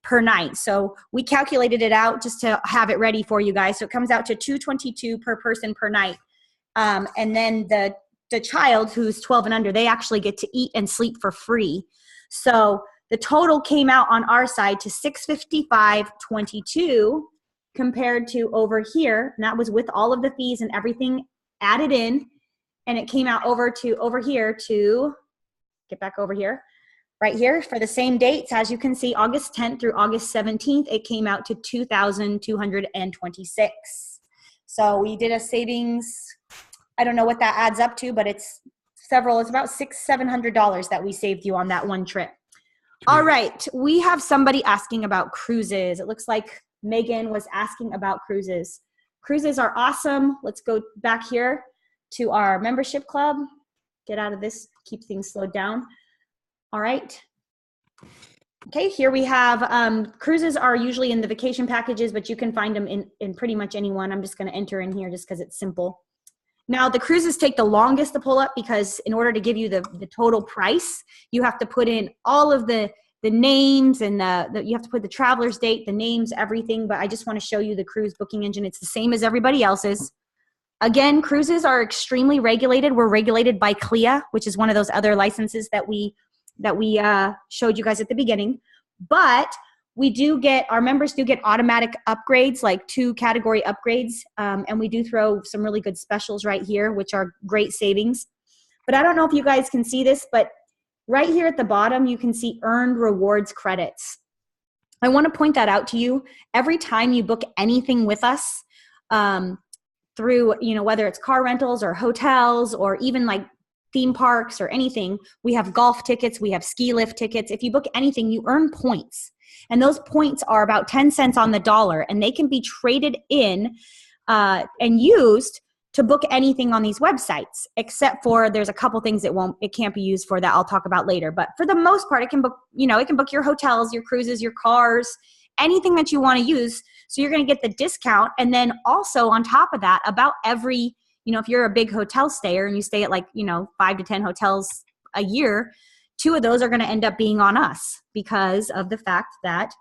per night. So we calculated it out just to have it ready for you guys. So it comes out to $222 per person per night. And then the child who's 12 and under, they actually get to eat and sleep for free. So the total came out on our side to $655.22 compared to over here, and that was with all of the fees and everything added in, and it came out over here to get back over here, right here for the same dates. As you can see, August 10th through August 17th, it came out to $2,226. So we did a savings. I don't know what that adds up to, but it's about $600-700 that we saved you on that one trip. All right, we have somebody asking about cruises. It looks like Megan was asking about cruises. Cruises are awesome. Let's go back here to our membership club. Get out of this, keep things slowed down. All right. Okay, here we have, cruises are usually in the vacation packages, but you can find them in pretty much any one. I'm just gonna enter in here just because it's simple. Now, the cruises take the longest to pull up because in order to give you the total price, you have to put in all of the names and you have to put the traveler's date, the names, everything. But I just want to show you the cruise booking engine. It's the same as everybody else's. Again, cruises are extremely regulated. We're regulated by CLIA, which is one of those other licenses that we showed you guys at the beginning. But our members do get automatic upgrades, like 2 category upgrades. And we do throw some really good specials right here, which are great savings. But I don't know if you guys can see this, but right here at the bottom, you can see earned rewards credits. I want to point that out to you. Every time you book anything with us, through, whether it's car rentals or hotels or even like theme parks or anything, we have golf tickets, we have ski lift tickets. If you book anything, you earn points. And those points are about 10 cents on the dollar, and they can be traded in and used to book anything on these websites, except for there's a couple things it can't be used for that I'll talk about later. But for the most part, it can book, it can book your hotels, your cruises, your cars, anything that you want to use. So you're going to get the discount. And then also on top of that, about every, if you're a big hotel stayer and you stay at 5 to 10 hotels a year, 2 of those are going to end up being on us because of the fact that,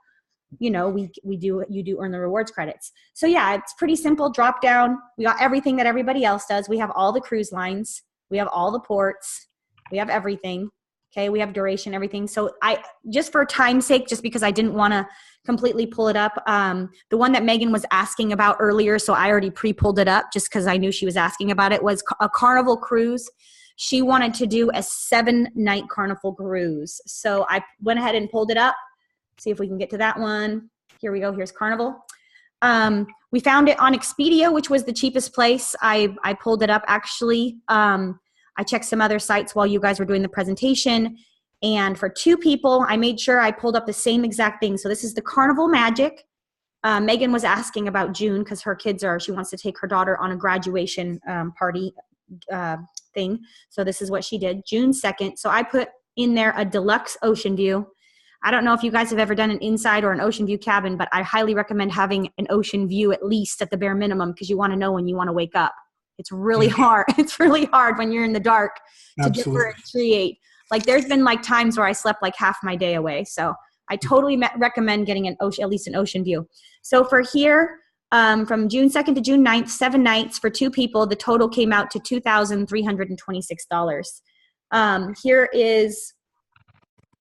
you do earn the rewards credits. So yeah, it's pretty simple. Drop down. We got everything that everybody else does. We have all the cruise lines. We have all the ports. We have everything. Okay. We have duration, everything. So just for time's sake, just because I didn't want to completely pull it up, the one that Megan was asking about earlier, so I already pre-pulled it up just because I knew she was asking about it, was a Carnival cruise. She wanted to do a 7-night Carnival cruise. So I went ahead and pulled it up. See if we can get to that one. Here we go. Here's Carnival. We found it on Expedia, which was the cheapest place. I pulled it up actually. I checked some other sites while you guys were doing the presentation. And for 2 people, I made sure I pulled up the same exact thing. So this is the Carnival Magic. Megan was asking about June because her kids she wants to take her daughter on a graduation party thing. So this is what she did, June 2nd. So I put in there a deluxe ocean view. I don't know if you guys have ever done an inside or an ocean view cabin, but I highly recommend having an ocean view at least at the bare minimum because you want to know when you want to wake up. It's really hard. It's really hard when you're in the dark to differentiate. Like there's been like times where I slept like half my day away. So I totally recommend getting at least an ocean view. So for here, from June 2nd to June 9th, 7 nights for 2 people, the total came out to $2,326.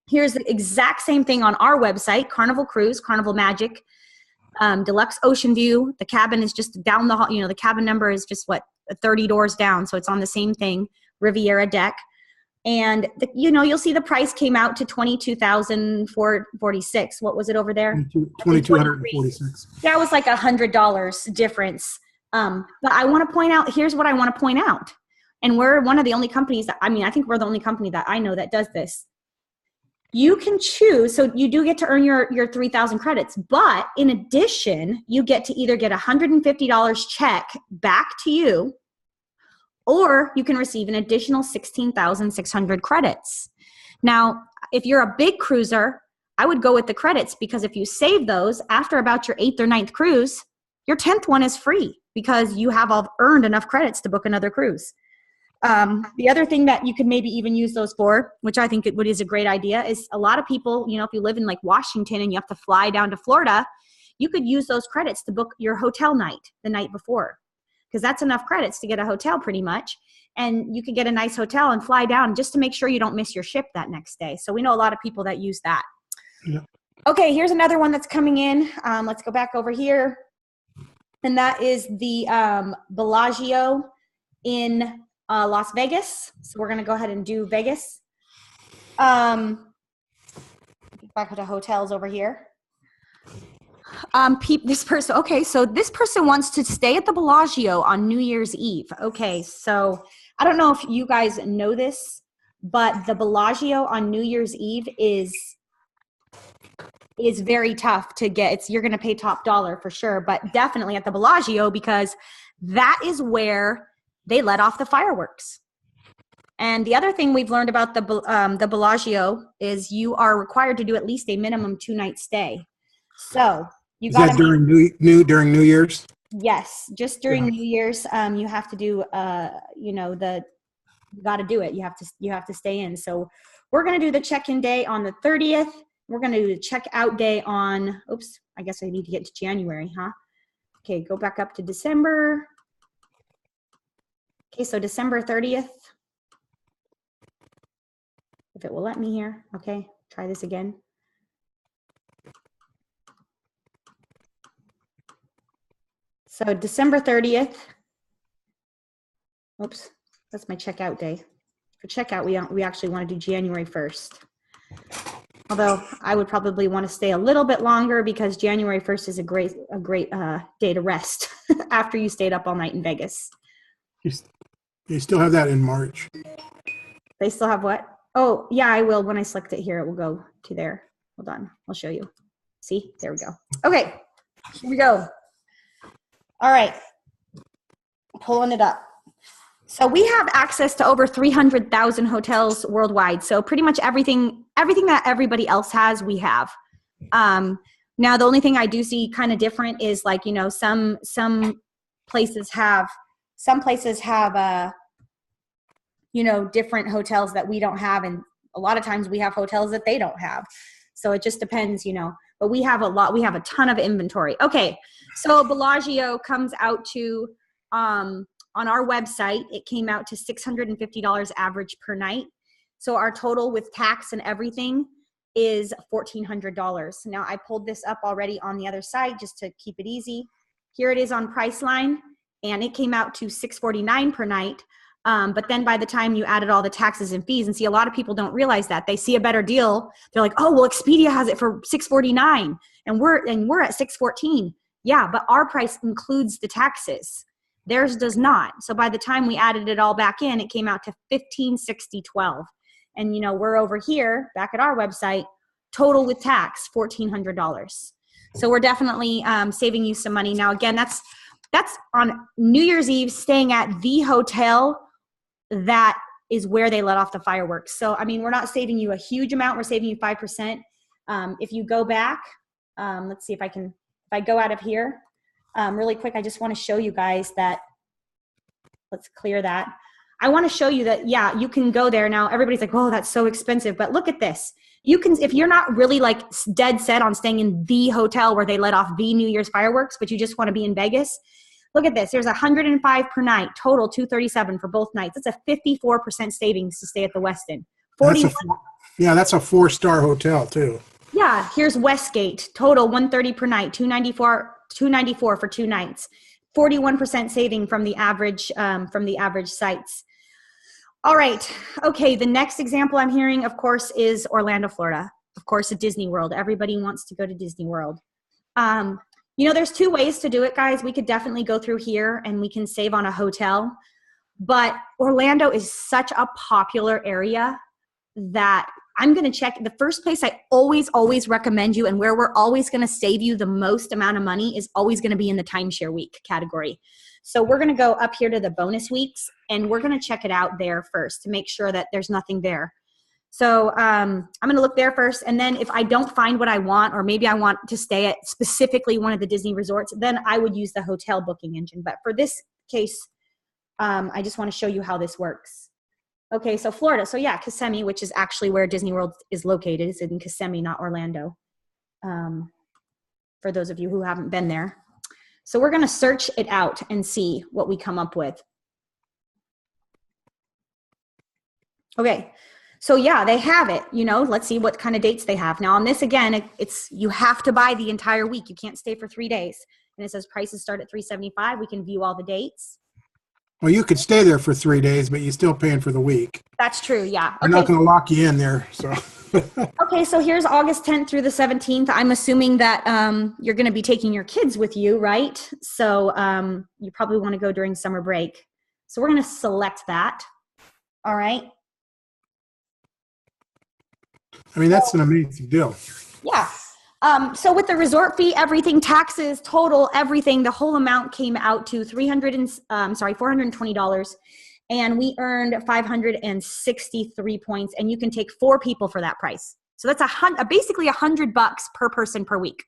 Here's the exact same thing on our website, Carnival Cruise, Carnival Magic, deluxe ocean view. The cabin is just down the hall. You know, the cabin number is just 30 doors down. So it's on the same thing, Riviera deck. And you'll see the price came out to $22,446. What was it over there? $2,246. That was like $100 difference. But I want to point out, here's what I want to point out. And we're one of the only companies I think we're the only company that I know that does this. You can choose, so you do get to earn your 3,000 credits, but in addition, you get to either get $150 check back to you, or you can receive an additional 16,600 credits. Now, if you're a big cruiser, I would go with the credits because if you save those after about your 8th or 9th cruise, your 10th one is free because you have all earned enough credits to book another cruise. The other thing that you could maybe even use those for, which I think is a great idea, is a lot of people, if you live in like Washington and you have to fly down to Florida, you could use those credits to book your hotel night the night before. Because that's enough credits to get a hotel pretty much. And you could get a nice hotel and fly down just to make sure you don't miss your ship that next day. So we know a lot of people that use that. Yeah. Okay, here's another one that's coming in. Let's go back over here. And that is the Bellagio in Las Vegas. So we're going to go ahead and do Vegas. Back to hotels over here. This person wants to stay at the Bellagio on New Year's Eve. Okay, so I don't know if you guys know this, but the Bellagio on New Year's Eve is very tough to get. You're going to pay top dollar for sure, but definitely at the Bellagio because that is where they let off the fireworks. And the other thing we've learned about the Bellagio is you are required to do at least a minimum 2-night stay. So you got to during New Year's? Yes, just during New Year's, you have to do you got to do it. You have to stay in. So we're going to do the check-in day on the 30th. We're going to do the check-out day on. Oops, I guess I need to get to January, huh? Okay, go back up to December. Okay, so December 30th. If it will let me here. Okay, try this again. So December 30th, oops, that's my checkout day. For checkout, we actually want to do January 1st. Although I would probably want to stay a little bit longer because January 1st is a great day to rest after you stayed up all night in Vegas. You still have that in March. They still have what? Oh, yeah, I will. When I select it here, it will go to there. Hold on, I'll show you. See, there we go. Okay, here we go. All right, pulling it up. So we have access to over 300,000 hotels worldwide. So pretty much everything that everybody else has, we have. Now, the only thing I do see kind of different is like, some places have different hotels that we don't have. And a lot of times we have hotels that they don't have. So it just depends, but we have a ton of inventory. Okay. So Bellagio comes out to, on our website, it came out to $650 average per night. So our total with tax and everything is $1,400. Now I pulled this up already on the other side just to keep it easy. Here it is on Priceline, and it came out to $649 per night. But then by the time you added all the taxes and fees, and see, a lot of people don't realize that. They see a better deal. They're like, oh, well, Expedia has it for $649 and we're at $614. Yeah, but our price includes the taxes. Theirs does not. So by the time we added it all back in, it came out to $1,560.12. And you know, we're over here back at our website, total with tax, $1,400. So we're definitely saving you some money. Now, again, that's on New Year's Eve, staying at the hotel that is where they let off the fireworks. So, I mean, we're not saving you a huge amount. We're saving you 5%. If you go back, let's see if I go out of here really quick, I just want to show you guys that, let's clear that. I want to show you that, yeah, you can go there. Now, everybody's like, oh, that's so expensive. But look at this. You can, if you're not really like dead set on staying in the hotel where they let off the New Year's fireworks, but you just want to be in Vegas, look at this. There's 105 per night, total 237 for both nights. That's a 54% savings to stay at the Westin. That's a 4-star hotel too. Yeah, here's Westgate, total 130 per night, 294 for 2 nights. 41% saving from the average sites. All right. Okay. The next example I'm hearing, of course, is Orlando, Florida. Of course, a Disney World. Everybody wants to go to Disney World. You know, there's 2 ways to do it, guys. We could definitely go through here and we can save on a hotel. But Orlando is such a popular area that I'm going to check. The first place I always recommend you, and where we're always going to save you the most amount of money, is always going to be in the timeshare week category. So we're going to go up here to the bonus weeks, and we're going to check it out there first to make sure that there's nothing there. So I'm going to look there first, and then if I don't find what I want, or maybe I want to stay at specifically one of the Disney resorts, then I would use the hotel booking engine. But for this case, I just want to show you how this works. Okay, so Florida. So yeah, Kissimmee, which is actually where Disney World is located. It's in Kissimmee, not Orlando, for those of you who haven't been there. So we're going to search it out and see what we come up with. Okay, so yeah, they have it. You know, let's see what kind of dates they have. Now on this, again, it's you have to buy the entire week. You can't stay for 3 days. And it says prices start at $375. We can view all the dates. Well, you could stay there for 3 days, but you're still paying for the week. That's true, yeah. Okay. They're not going to lock you in there. So. Okay, so here's August 10th through the 17th. I'm assuming that you're going to be taking your kids with you, right? So you probably want to go during summer break. So we're going to select that. All right. I mean, that's an amazing deal. Yeah. So with the resort fee, everything, taxes, total, everything, the whole amount came out to $420, and we earned 563 points, and you can take 4 people for that price. So that's basically $100 per person per week.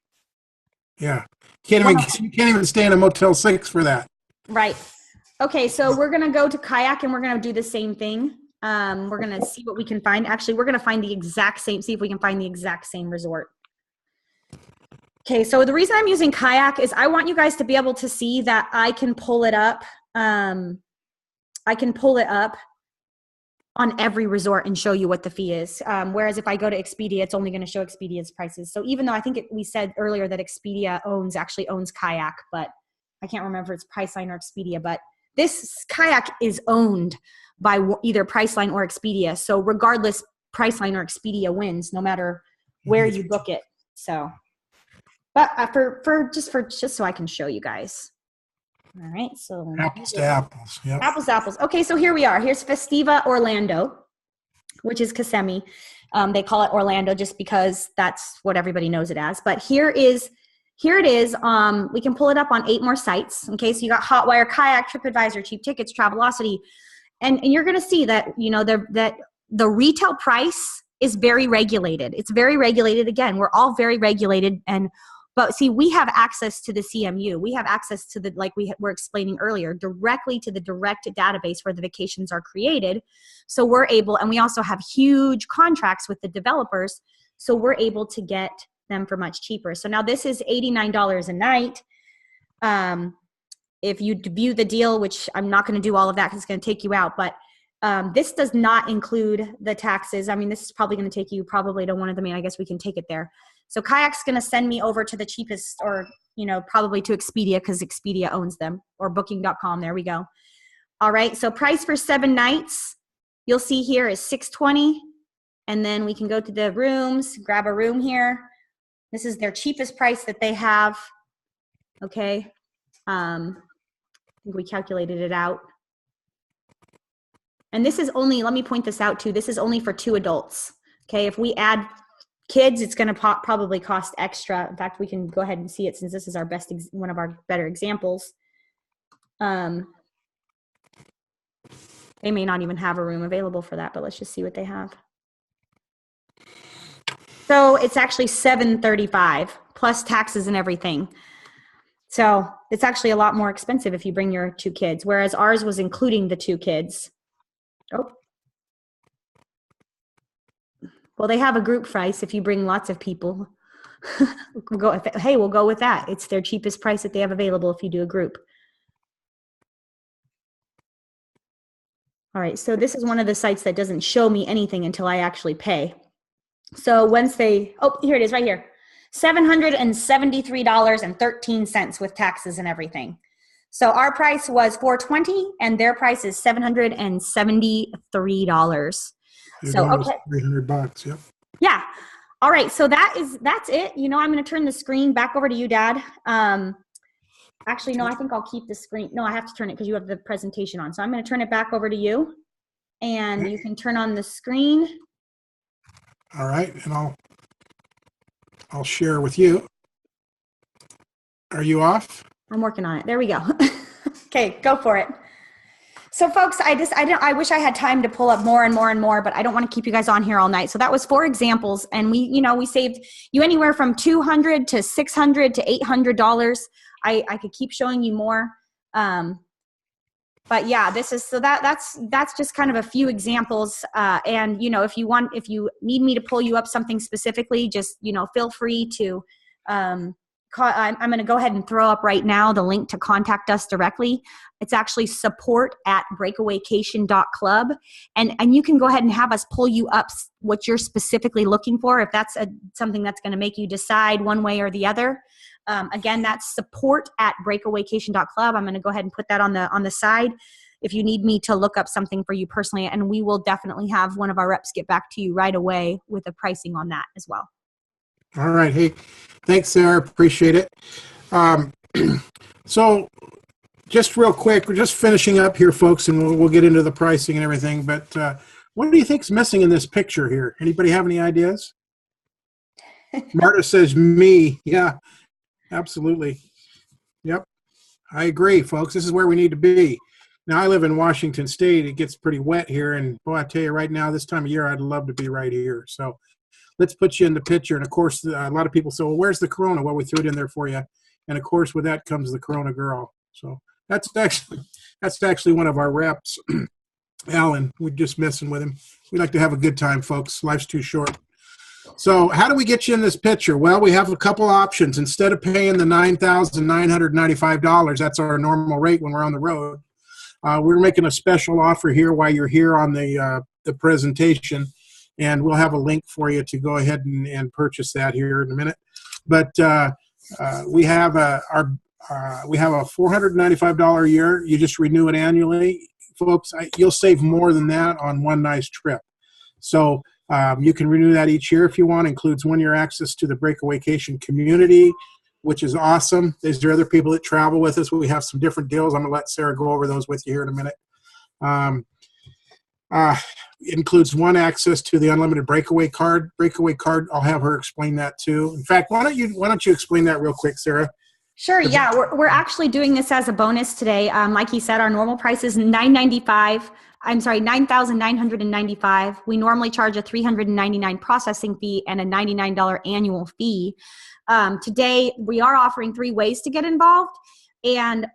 Yeah, you can't even stay in a Motel 6 for that. Right. Okay, so we're gonna go to kayak, and we're gonna do the same thing. We're gonna see what we can find. Actually, we're gonna find the exact same. See if we can find the exact same resort. Okay, so the reason I'm using kayak is I want you guys to be able to see that I can pull it up. I can pull it up on every resort and show you what the fee is. Whereas if I go to Expedia, it's only going to show Expedia's prices. So even though I think we said earlier that Expedia actually owns kayak, but I can't remember if it's Priceline or Expedia, but this kayak is owned by either Priceline or Expedia. So regardless, Priceline or Expedia wins no matter where you book it. So. But just so I can show you guys. All right, so apples to apples. Yep. Apples to apples. Okay, so here we are. Here's Festiva Orlando, which is Kissimmee. They call it Orlando just because that's what everybody knows it as. But here it is. We can pull it up on 8 more sites. Okay, so you got Hotwire, Kayak, TripAdvisor, Cheap Tickets, Travelocity, and you're going to see that that the retail price is very regulated. It's very regulated. Again, we're all very regulated But see, we have access to the CMU. We have access to like we were explaining earlier, directly to the direct database where the vacations are created. So we're able, and we also have huge contracts with the developers. So we're able to get them for much cheaper. So now this is $89 a night. If you view the deal, which I'm not going to do all of that because it's going to take you out, but this does not include the taxes. I mean, this is probably going to take you probably to one of the main, I guess we can take it there. So Kayak's going to send me over to the cheapest, or, probably to Expedia because Expedia owns them, or booking.com. There we go. All right, so price for 7 nights, you'll see here is $620. And then we can go to the rooms, grab a room here. This is their cheapest price that they have. Okay. I think we calculated it out. And this is only, let me point this out too, this is only for 2 adults. Okay, if we add kids, it's going to probably cost extra. In fact, we can go ahead and see it since this is our best, one of our better examples. They may not even have a room available for that, but let's just see what they have. So it's actually $735 plus taxes and everything. So it's actually a lot more expensive if you bring your 2 kids, whereas ours was including the 2 kids. Oh. Well, they have a group price if you bring lots of people. We'll go with that. It's their cheapest price that they have available if you do a group. All right, so this is one of the sites that doesn't show me anything until I actually pay. So once they, oh, here it is right here. $773.13 with taxes and everything. So our price was $420 and their price is $773. So okay, $300. Yep. Yeah. All right. So that's it. You know, I'm going to turn the screen back over to you, Dad. Actually, no, I think I'll keep the screen. No, I have to turn it because you have the presentation on. So I'm going to turn it back over to you and you can turn on the screen. All right. And I'll share with you. Are you off? I'm working on it. There we go. Okay, go for it. So folks, I wish I had time to pull up more and more and more, but I don't want to keep you guys on here all night. So that was 4 examples and we saved you anywhere from $200 to $600 to $800. I could keep showing you more. But yeah, that's just kind of a few examples. And if you need me to pull you up something specifically, just, feel free to, I'm going to go ahead and throw up right now the link to contact us directly. It's actually support@breakawaycation.club. And you can go ahead and have us pull you up what you're specifically looking for. If that's something that's going to make you decide one way or the other. Again, that's support@breakawaycation.club. I'm going to go ahead and put that on the side if you need me to look up something for you personally. And we will definitely have one of our reps get back to you right away with the pricing on that as well. All right. Hey, thanks, Sarah. Appreciate it. So just real quick, we're just finishing up here, folks, and we'll get into the pricing and everything. But what do you think's missing in this picture here? Anybody have any ideas? Marta says me. Yeah, absolutely. Yep. I agree, folks. This is where we need to be. Now, I live in Washington State. It gets pretty wet here. And boy, I tell you right now, this time of year, I'd love to be right here. So let's put you in the picture. And of course, a lot of people say, well, where's the Corona? Well, we threw it in there for you. And of course, with that comes the Corona girl. So that's actually one of our reps, Alan. We're just messing with him. We like to have a good time, folks. Life's too short. So how do we get you in this picture? Well, we have a couple options. Instead of paying the $9,995, that's our normal rate when we're on the road, we're making a special offer here while you're here on the presentation. And we'll have a link for you to go ahead and purchase that here in a minute. But we have a $495 a year. You just renew it annually, folks. You'll save more than that on one nice trip. So you can renew that each year if you want. Includes 1-year access to the Breakawaycation community, which is awesome. There's other people that travel with us. We have some different deals. I'm going to let Sarah go over those with you here in a minute. Includes 1 access to the unlimited breakaway card. Breakaway card, I'll have her explain that too. In fact, why don't you explain that real quick, Sarah? Sure. Yeah, we're actually doing this as a bonus today. Like he said, our normal price is $9,995. We normally charge a $399 processing fee and a $99 annual fee. Today, we are offering 3 ways to get involved, and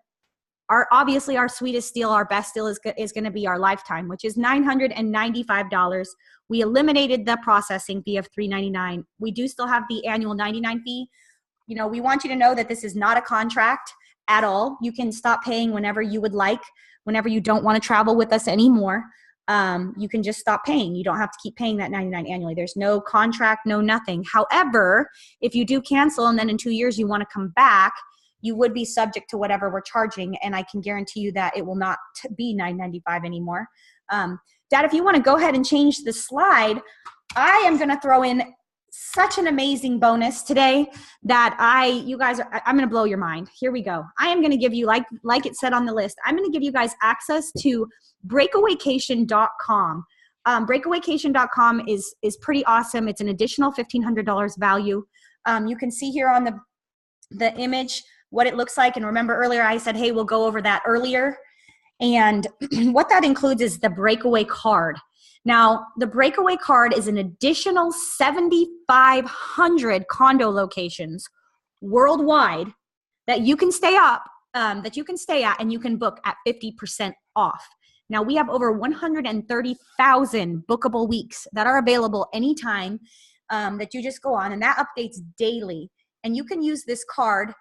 obviously our sweetest deal, our best deal is going to be our lifetime, which is $995. We eliminated the processing fee of $399. We do still have the annual $99 fee. We want you to know that this is not a contract at all. You can stop paying whenever you would like, whenever you don't want to travel with us anymore. You can just stop paying. You don't have to keep paying that $99 annually. There's no contract, no nothing. However, if you do cancel and then in 2 years you want to come back, you would be subject to whatever we're charging, and I can guarantee you that it will not be $9.95 anymore. Dad, if you want to go ahead and change the slide, I am going to throw in such an amazing bonus today that I'm going to blow your mind. Here we go. I am going to give you, like it said on the list, I'm going to give you guys access to breakawaycation.com. Breakawaycation.com is pretty awesome. It's an additional $1,500 value. You can see here on the image what it looks like. And remember earlier I said, hey, we'll go over that earlier. And what that includes is the breakaway card. Now, the breakaway card is an additional 7,500 condo locations worldwide that you can stay at, and you can book at 50% off. Now, we have over 130,000 bookable weeks that are available anytime that you just go on, and that updates daily. And you can use this card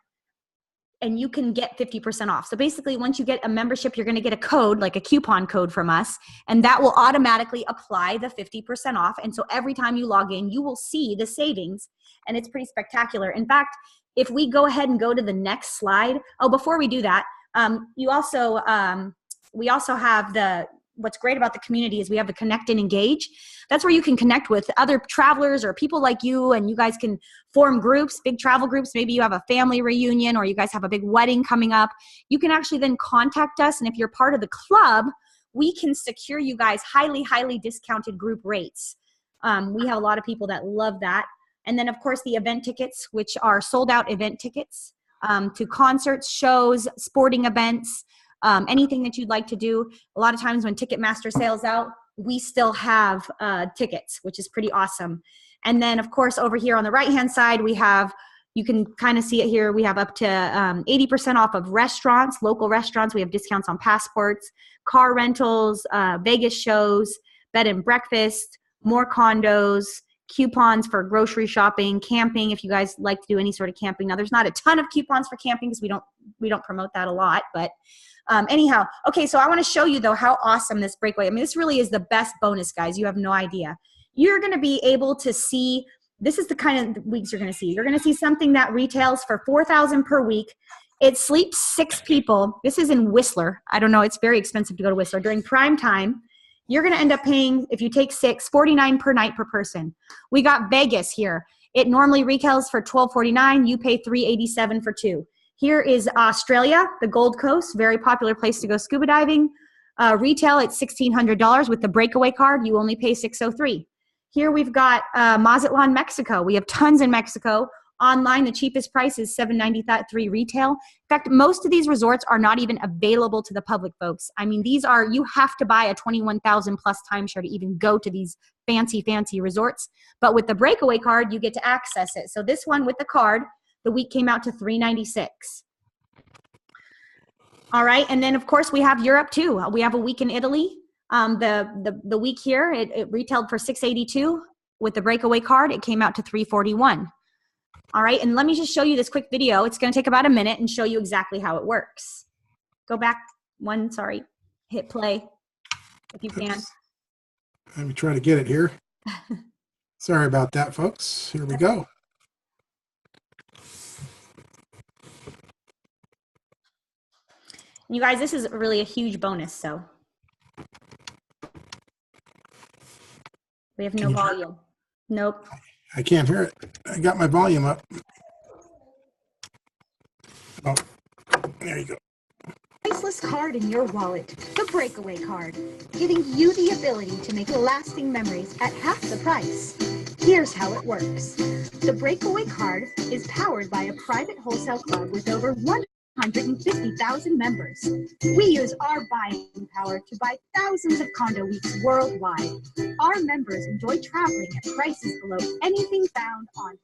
and you can get 50% off. So basically, once you get a membership, you're going to get a code, like a coupon code from us, and that will automatically apply the 50% off. And so every time you log in, you will see the savings, and it's pretty spectacular. In fact, if we go ahead and go to the next slide, before we do that, we also have what's great about the community is we have the Connect and Engage. That's where you can connect with other travelers or people like you, and you guys can form groups, big travel groups. Maybe you have a family reunion or you guys have a big wedding coming up. You can actually then contact us, and if you're part of the club, we can secure you guys highly, highly discounted group rates. We have a lot of people that love that. And then, of course, the event tickets, which are sold-out event tickets to concerts, shows, sporting events, anything that you'd like to do. A lot of times when Ticketmaster sales out, we still have tickets, which is pretty awesome. And then, of course, over here on the right-hand side, we have, you can kind of see it here, we have up to 80% off of restaurants, local restaurants. We have discounts on passports, car rentals, Vegas shows, bed and breakfast, more condos, coupons for grocery shopping, camping, if you guys like to do any sort of camping. Now, there's not a ton of coupons for camping because we don't promote that a lot, but anyhow, okay, so I want to show you, though, how awesome this breakaway. I mean, this really is the best bonus, guys. You have no idea. You're going to be able to see, this is the kind of weeks you're going to see. You're going to see something that retails for $4,000 per week. It sleeps 6 people. This is in Whistler. I don't know. It's very expensive to go to Whistler. During prime time, you're going to end up paying, if you take 6, $49 per night per person. We got Vegas here. It normally retails for $12.49. You pay $3.87 for 2. Here is Australia, the Gold Coast, very popular place to go scuba diving. Retail at $1,600 with the breakaway card. You only pay $603. Here we've got Mazatlan, Mexico. We have tons in Mexico. Online, the cheapest price is $793 retail. In fact, most of these resorts are not even available to the public, folks. I mean, you have to buy a 21,000 plus timeshare to even go to these fancy, fancy resorts. But with the breakaway card, you get to access it. So this one with the card, the week came out to $396. All right, and then of course we have Europe too. We have a week in Italy. The week here, it retailed for $682. With the breakaway card, it came out to $341. All right, and let me just show you this quick video. It's going to take about a minute and show you exactly how it works. Go back one, sorry. Hit play if you can. Let me try to get it here. Sorry about that, folks. Here we go. You guys, this is really a huge bonus, so. We have no volume. Nope. I can't hear it. I got my volume up. Oh, there you go. Priceless card in your wallet, the breakaway card, giving you the ability to make lasting memories at half the price. Here's how it works. The breakaway card is powered by a private wholesale club with over 150,000 members. We use our buying power to buy thousands of condo weeks worldwide. Our members enjoy traveling at prices below anything found on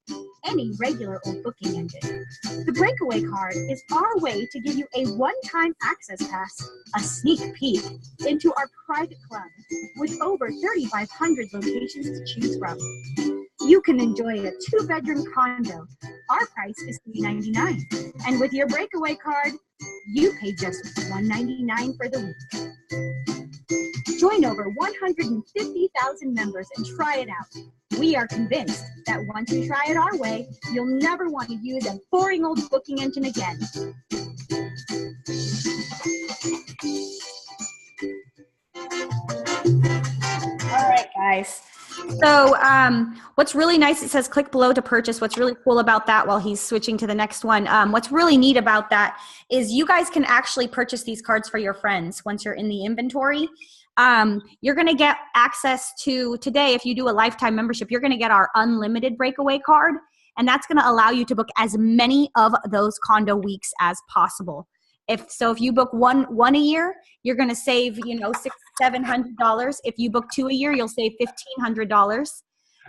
any regular or booking engine. The breakaway card is our way to give you a one-time access pass, a sneak peek into our private club with over 3,500 locations to choose from. You can enjoy a 2-bedroom condo. Our price is $399, and with your breakaway card, you pay just $199 for the week. Join over 150,000 members and try it out. We are convinced that once you try it our way, you'll never want to use a boring old booking engine again. All right, guys. So what's really nice, it says click below to purchase. What's really cool about that, while he's switching to the next one, what's really neat about that is you guys can actually purchase these cards for your friends once you're in the inventory. You're going to get access to, today, if you do a lifetime membership, you're going to get our unlimited breakaway card, and that's going to allow you to book as many of those condo weeks as possible. If you book one a year, you're going to save, $600-700. If you book 2 a year, you'll save $1,500,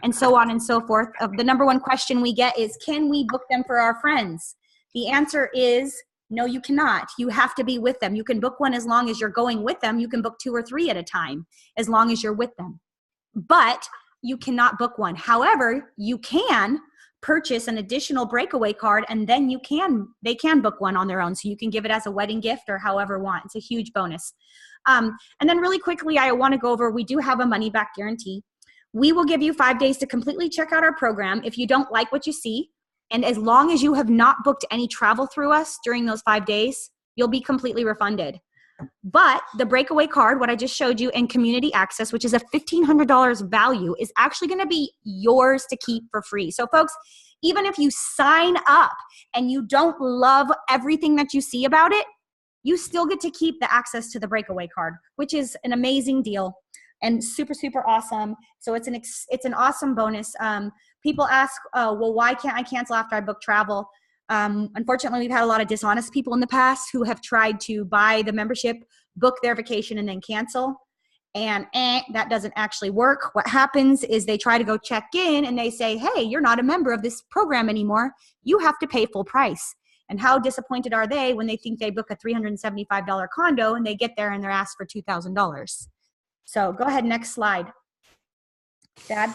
and so on and so forth. The number one question we get is, can we book them for our friends? The answer is no, you cannot. You have to be with them. You can book one as long as you're going with them. You can book 2 or 3 at a time as long as you're with them. But you cannot book one. However, you can purchase an additional breakaway card, and then they can book one on their own. So you can give it as a wedding gift or however you want. It's a huge bonus. And then really quickly, I want to go over, we do have a money back guarantee. We will give you 5 days to completely check out our program. If you don't like what you see, and as long as you have not booked any travel through us during those 5 days, you'll be completely refunded. But the breakaway card, what I just showed you, and community access, which is a $1,500 value, is actually going to be yours to keep for free. So folks, even if you sign up and you don't love everything that you see about it, you still get to keep the access to the breakaway card, which is an amazing deal and super, super awesome. So it's an awesome bonus. People ask, well, why can't I cancel after I book travel? Unfortunately, we've had a lot of dishonest people in the past who have tried to buy the membership, book their vacation, and then cancel. And that doesn't actually work. What happens is they try to go check in and they say, hey, you're not a member of this program anymore. You have to pay full price. And how disappointed are they when they think they book a $375 condo and they get there and they're asked for $2,000? So go ahead, next slide, Dad.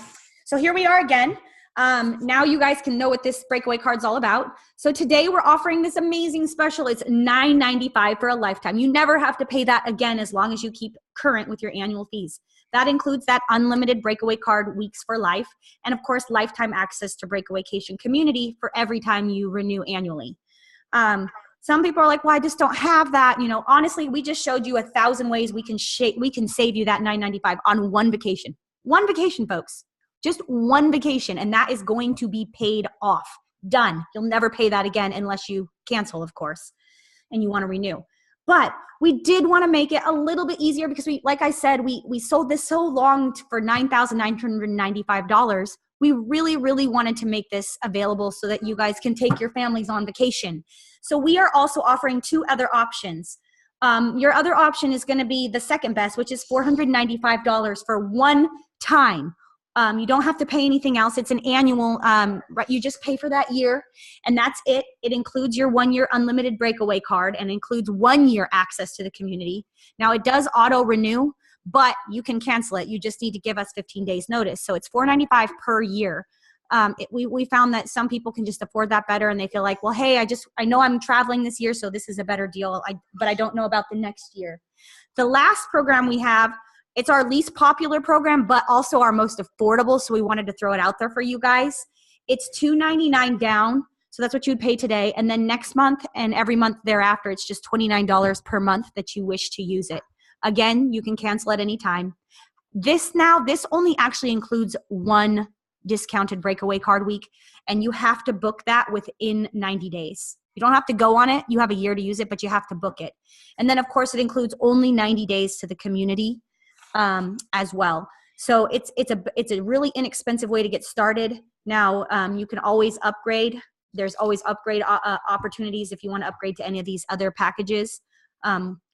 So here we are again. Now you guys can know what this breakaway card's all about. So today we're offering this amazing special. It's $9.95 for a lifetime. You never have to pay that again as long as you keep current with your annual fees. That includes that unlimited breakaway card weeks for life, and of course lifetime access to Breakawaycation community for every time you renew annually. Some people are like, well, I just don't have that. Honestly, we just showed you 1,000 ways we can save you that $9.95 on one vacation. One vacation, folks. Just one vacation, and that is going to be paid off. Done. You'll never pay that again unless you cancel, of course, and you want to renew. But we did want to make it a little bit easier because like I said, we sold this so long for $9,995. We really, really wanted to make this available so that you guys can take your families on vacation. So we are also offering 2 other options. Your other option is going to be the second best, which is $495 for one time. You don't have to pay anything else. It's an annual, right? You just pay for that year, and that's it. It includes your 1-year unlimited breakaway card and includes 1 year access to the community. Now, it does auto renew, but you can cancel it. You just need to give us 15 days notice. So it's $495 per year. We found that some people can just afford that better, and they feel like, well, hey, I know I'm traveling this year, so this is a better deal, but I don't know about the next year. The last program we have, it's our least popular program, but also our most affordable, so we wanted to throw it out there for you guys. It's $299 down, so that's what you would pay today, and then next month and every month thereafter, it's just $29 per month that you wish to use it. Again, you can cancel at any time. This only actually includes 1 discounted breakaway card week, and you have to book that within 90 days. You don't have to go on it. You have a year to use it, but you have to book it. And then, of course, it includes only 90 days to the community as well. So it's a really inexpensive way to get started. Now, you can always upgrade. There's always upgrade opportunities if you want to upgrade to any of these other packages.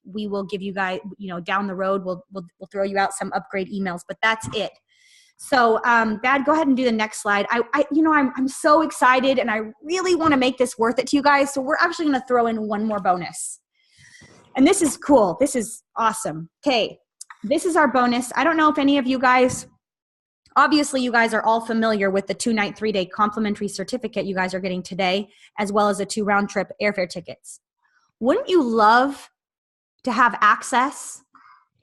We will give you guys, down the road, we'll throw you out some upgrade emails, but that's it. So, Dad, go ahead and do the next slide. I'm so excited, and I really want to make this worth it to you guys. So we're actually going to throw in 1 more bonus, and this is cool. This is awesome. Okay. This is our bonus. I don't know if any of you guys, obviously you guys are all familiar with the 2-night, 3-day complimentary certificate you guys are getting today, as well as the 2 round-trip airfare tickets. Wouldn't you love to have access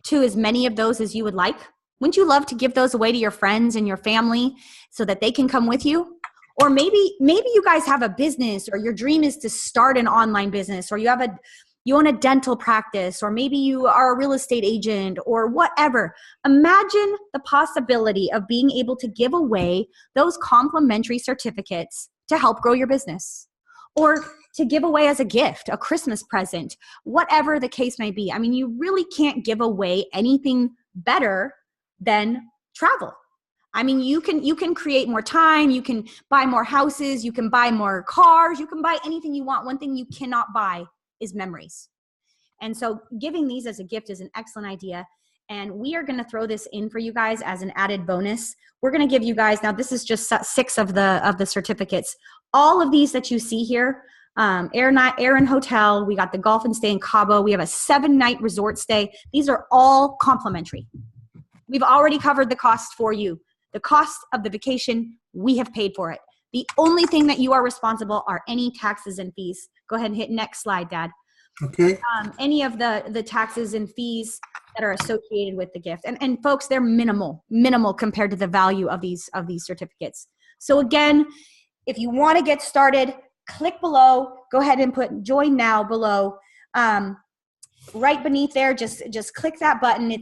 to as many of those as you would like? Wouldn't you love to give those away to your friends and your family so that they can come with you? Or maybe you guys have a business, or your dream is to start an online business, or you own a dental practice, or maybe you are a real estate agent, or whatever. Imagine the possibility of being able to give away those complimentary certificates to help grow your business, or to give away as a gift, a Christmas present, whatever the case may be. I mean, you really can't give away anything better than travel. I mean, you can create more time, you can buy more houses, you can buy more cars, you can buy anything you want. One thing you cannot buy is memories. And so giving these as a gift is an excellent idea. And we are going to throw this in for you guys as an added bonus. We're going to give you guys, now this is just 6 of the certificates. All of these that you see here, air and hotel, we got the golf and stay in Cabo, we have a 7-night resort stay. These are all complimentary. We've already covered the cost for you. The cost of the vacation, we have paid for it. The only thing that you are responsible are any taxes and fees. Go ahead and hit next slide, Dad. Okay. Any of the taxes and fees that are associated with the gift. And folks, they're minimal compared to the value of these certificates. So again, if you want to get started, click below. Go ahead and put join now below. Right beneath there, just click that button.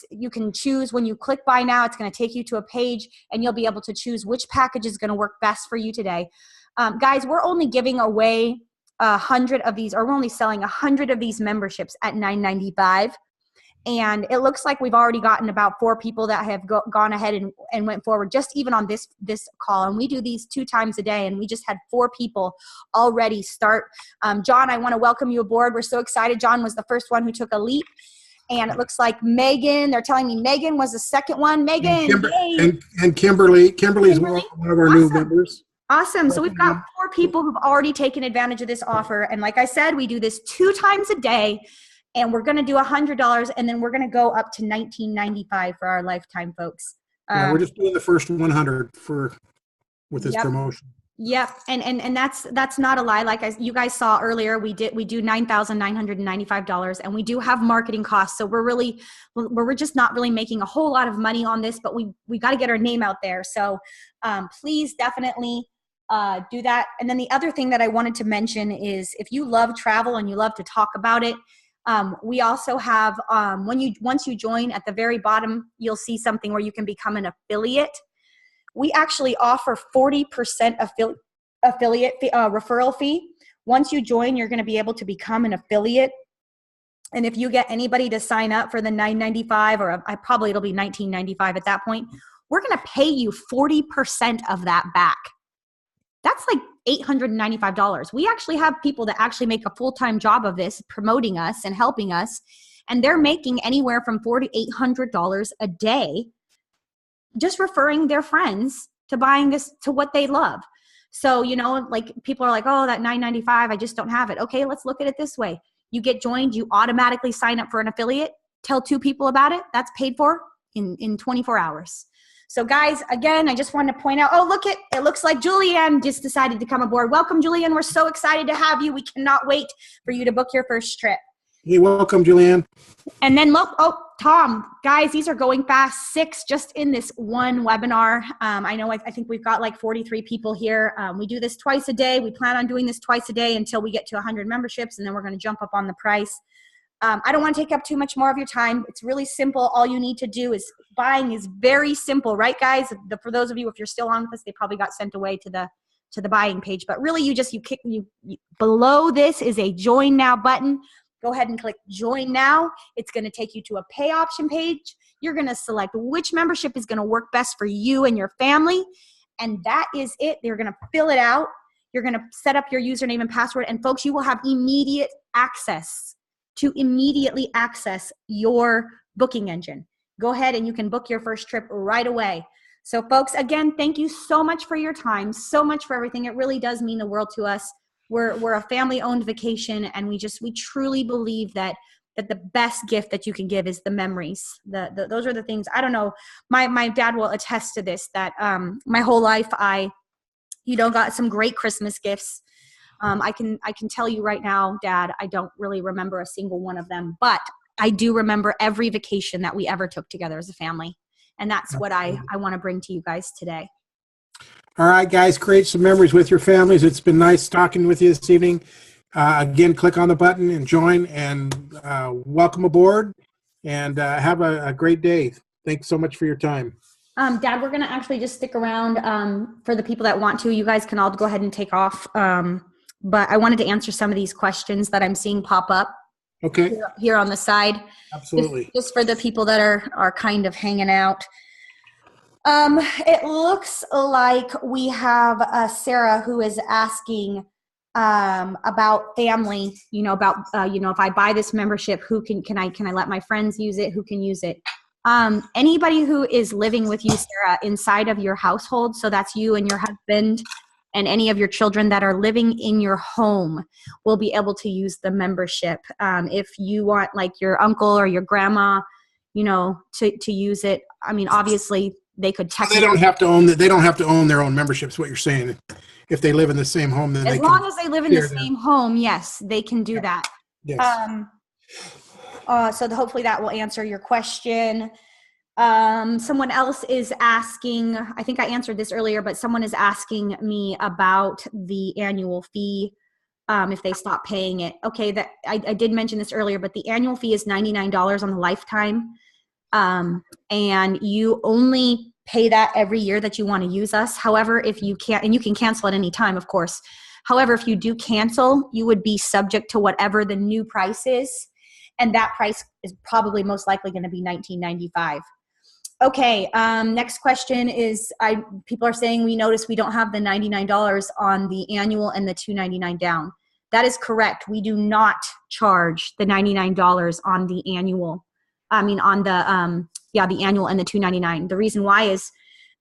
You can choose when you click buy now, it's going to take you to a page and you'll be able to choose which package is going to work best for you today. Guys, we're only giving away 100 of these, or we're only selling 100 of these memberships at $9.95. And it looks like we've already gotten about 4 people that have gone ahead and went forward just even on this call. And we do these 2 times a day, and we just had 4 people already start. John, I want to welcome you aboard. We're so excited. John was the first one who took a leap. And it looks like Megan, they're telling me Megan was the second one. Megan, and Kimberly. Kimberly's one of our new members. Awesome. So we've got 4 people who've already taken advantage of this offer. And like I said, we do this 2 times a day. And we're going to do $100, and then we're going to go up to $19.95 for our lifetime, folks. Yeah, we're just doing the first 100 with this promotion. Yep, and that's not a lie. Like you guys saw earlier, we do $9,995, and we do have marketing costs. So we're just not really making a whole lot of money on this, but we got to get our name out there. So please definitely do that. And then the other thing that I wanted to mention is if you love travel and you love to talk about it. We also have, once you join at the very bottom, you'll see something where you can become an affiliate. We actually offer 40% affiliate fee, referral fee. Once you join, you're going to be able to become an affiliate. And if you get anybody to sign up for the $9.95, or probably it'll be $19.95 at that point, we're going to pay you 40% of that back. That's like $895. We actually have people that actually make a full-time job of this, promoting us and helping us, and they're making anywhere from $400 to $800 a day just referring their friends to buying this, to what they love. So, like people are like, oh, that $9.95, I just don't have it. Okay, let's look at it this way. You get joined, you automatically sign up for an affiliate, tell 2 people about it, that's paid for in 24 hours. So guys, again, I just wanted to point out, oh, look, it looks like Julianne just decided to come aboard. Welcome, Julianne. We're so excited to have you. We cannot wait for you to book your first trip. Hey, welcome, Julianne. And then look, oh, Tom, guys, these are going fast. 6 just in this one webinar. I think we've got like 43 people here. We do this twice a day. We plan on doing this twice a day until we get to 100 memberships, and then we're going to jump up on the price. I don't want to take up too much more of your time. It's really simple. All you need to do is buying is very simple, right, guys? For those of you, if you're still on with us, they probably got sent away to the buying page. But really, below this is a join now button. Go ahead and click join now. It's going to take you to a pay option page. You're going to select which membership is going to work best for you and your family. And that is it. You're going to fill it out. You're going to set up your username and password. And folks, you will have immediate access to immediately access your booking engine. Go ahead and you can book your first trip right away. So folks, again, thank you so much for your time, so much for everything. It really does mean the world to us. We're a family-owned vacation, and we truly believe that the best gift that you can give is the memories. Those are the things. I don't know. My dad will attest to this, that my whole life I got some great Christmas gifts. I can tell you right now, Dad, I don't really remember a single one of them, but I do remember every vacation that we ever took together as a family. And that's what I want to bring to you guys today. All right, guys, create some memories with your families. It's been nice talking with you this evening. Again, click on the button and join, and welcome aboard, and have a great day. Thanks so much for your time. Dad, we're going to actually just stick around for the people that want to. You guys can all go ahead and take off. But I wanted to answer some of these questions that I'm seeing pop up. Okay. Here on the side. Absolutely. Just for the people that are kind of hanging out. It looks like we have Sarah who is asking about family, about, if I buy this membership, who can I let my friends use it? Who can use it? Anybody who is living with you, Sarah, inside of your household, so that's you and your husband and any of your children that are living in your home, will be able to use the membership. If you want like your uncle or your grandma, to use it, I mean, obviously they could technically. They don't have to own they don't have to own their own memberships. What you're saying, if they live in the same home, then as long as they live in the same home, yes, they can do that. Yes. So hopefully that will answer your question. Someone else is asking, I think I answered this earlier, but someone is asking me about the annual fee, if they stop paying it. Okay, that I did mention this earlier, but the annual fee is $99 on the lifetime. And you only pay that every year that you want to use us. However, if you can't, and you can cancel at any time, of course. However, if you do cancel, you would be subject to whatever the new price is. And that price is probably most likely going to be $19.95. Okay, next question is, people are saying we notice we don't have the $99 on the annual and the $299 down. That is correct. We do not charge the $99 on the annual. I mean, on the the annual and the $299. The reason why is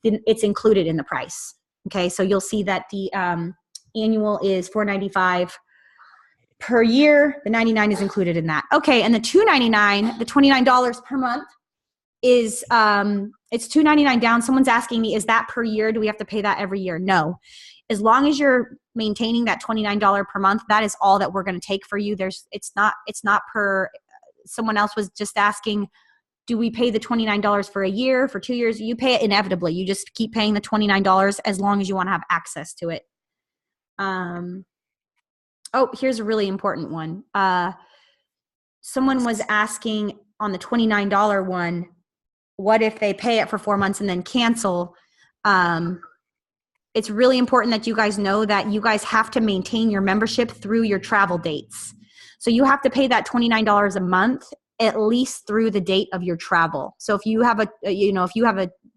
it's included in the price. Okay, so you'll see that the annual is $495 per year. The $99 is included in that. Okay, and the $299, the $29 per month, is it's $299 down. Someone's asking me, is that per year? Do we have to pay that every year? No. As long as you're maintaining that $29 per month, that is all that we're going to take for you. It's not per. Someone else was just asking, do we pay the $29 for a year, for 2 years? You pay it inevitably. You just keep paying the $29 as long as you want to have access to it. Oh, here's a really important one. Someone was asking on the $29 one, what if they pay it for 4 months and then cancel? It's really important that you guys know that you guys have to maintain your membership through your travel dates. So you have to pay that $29 a month at least through the date of your travel. So if you have a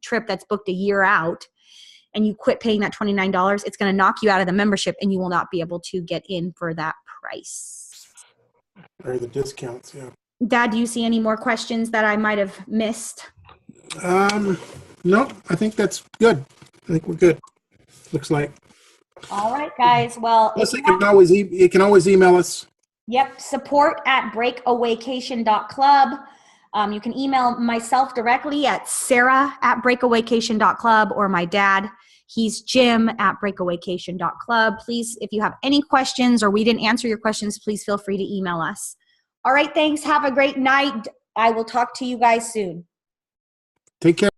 trip that's booked a year out and you quit paying that $29, it's going to knock you out of the membership and you will not be able to get in for that price. Or the discounts, yeah. Dad, do you see any more questions that I might have missed? No, I think that's good. I think we're good. Looks like. All right, guys. Well, you can always email us. Yep, support@breakawaycation.club. You can email myself directly at sarah@breakawaycation.club, or my dad, he's jim@breakawaycation.club. Please, if you have any questions or we didn't answer your questions, please feel free to email us. All right, thanks. Have a great night. I will talk to you guys soon. Take care.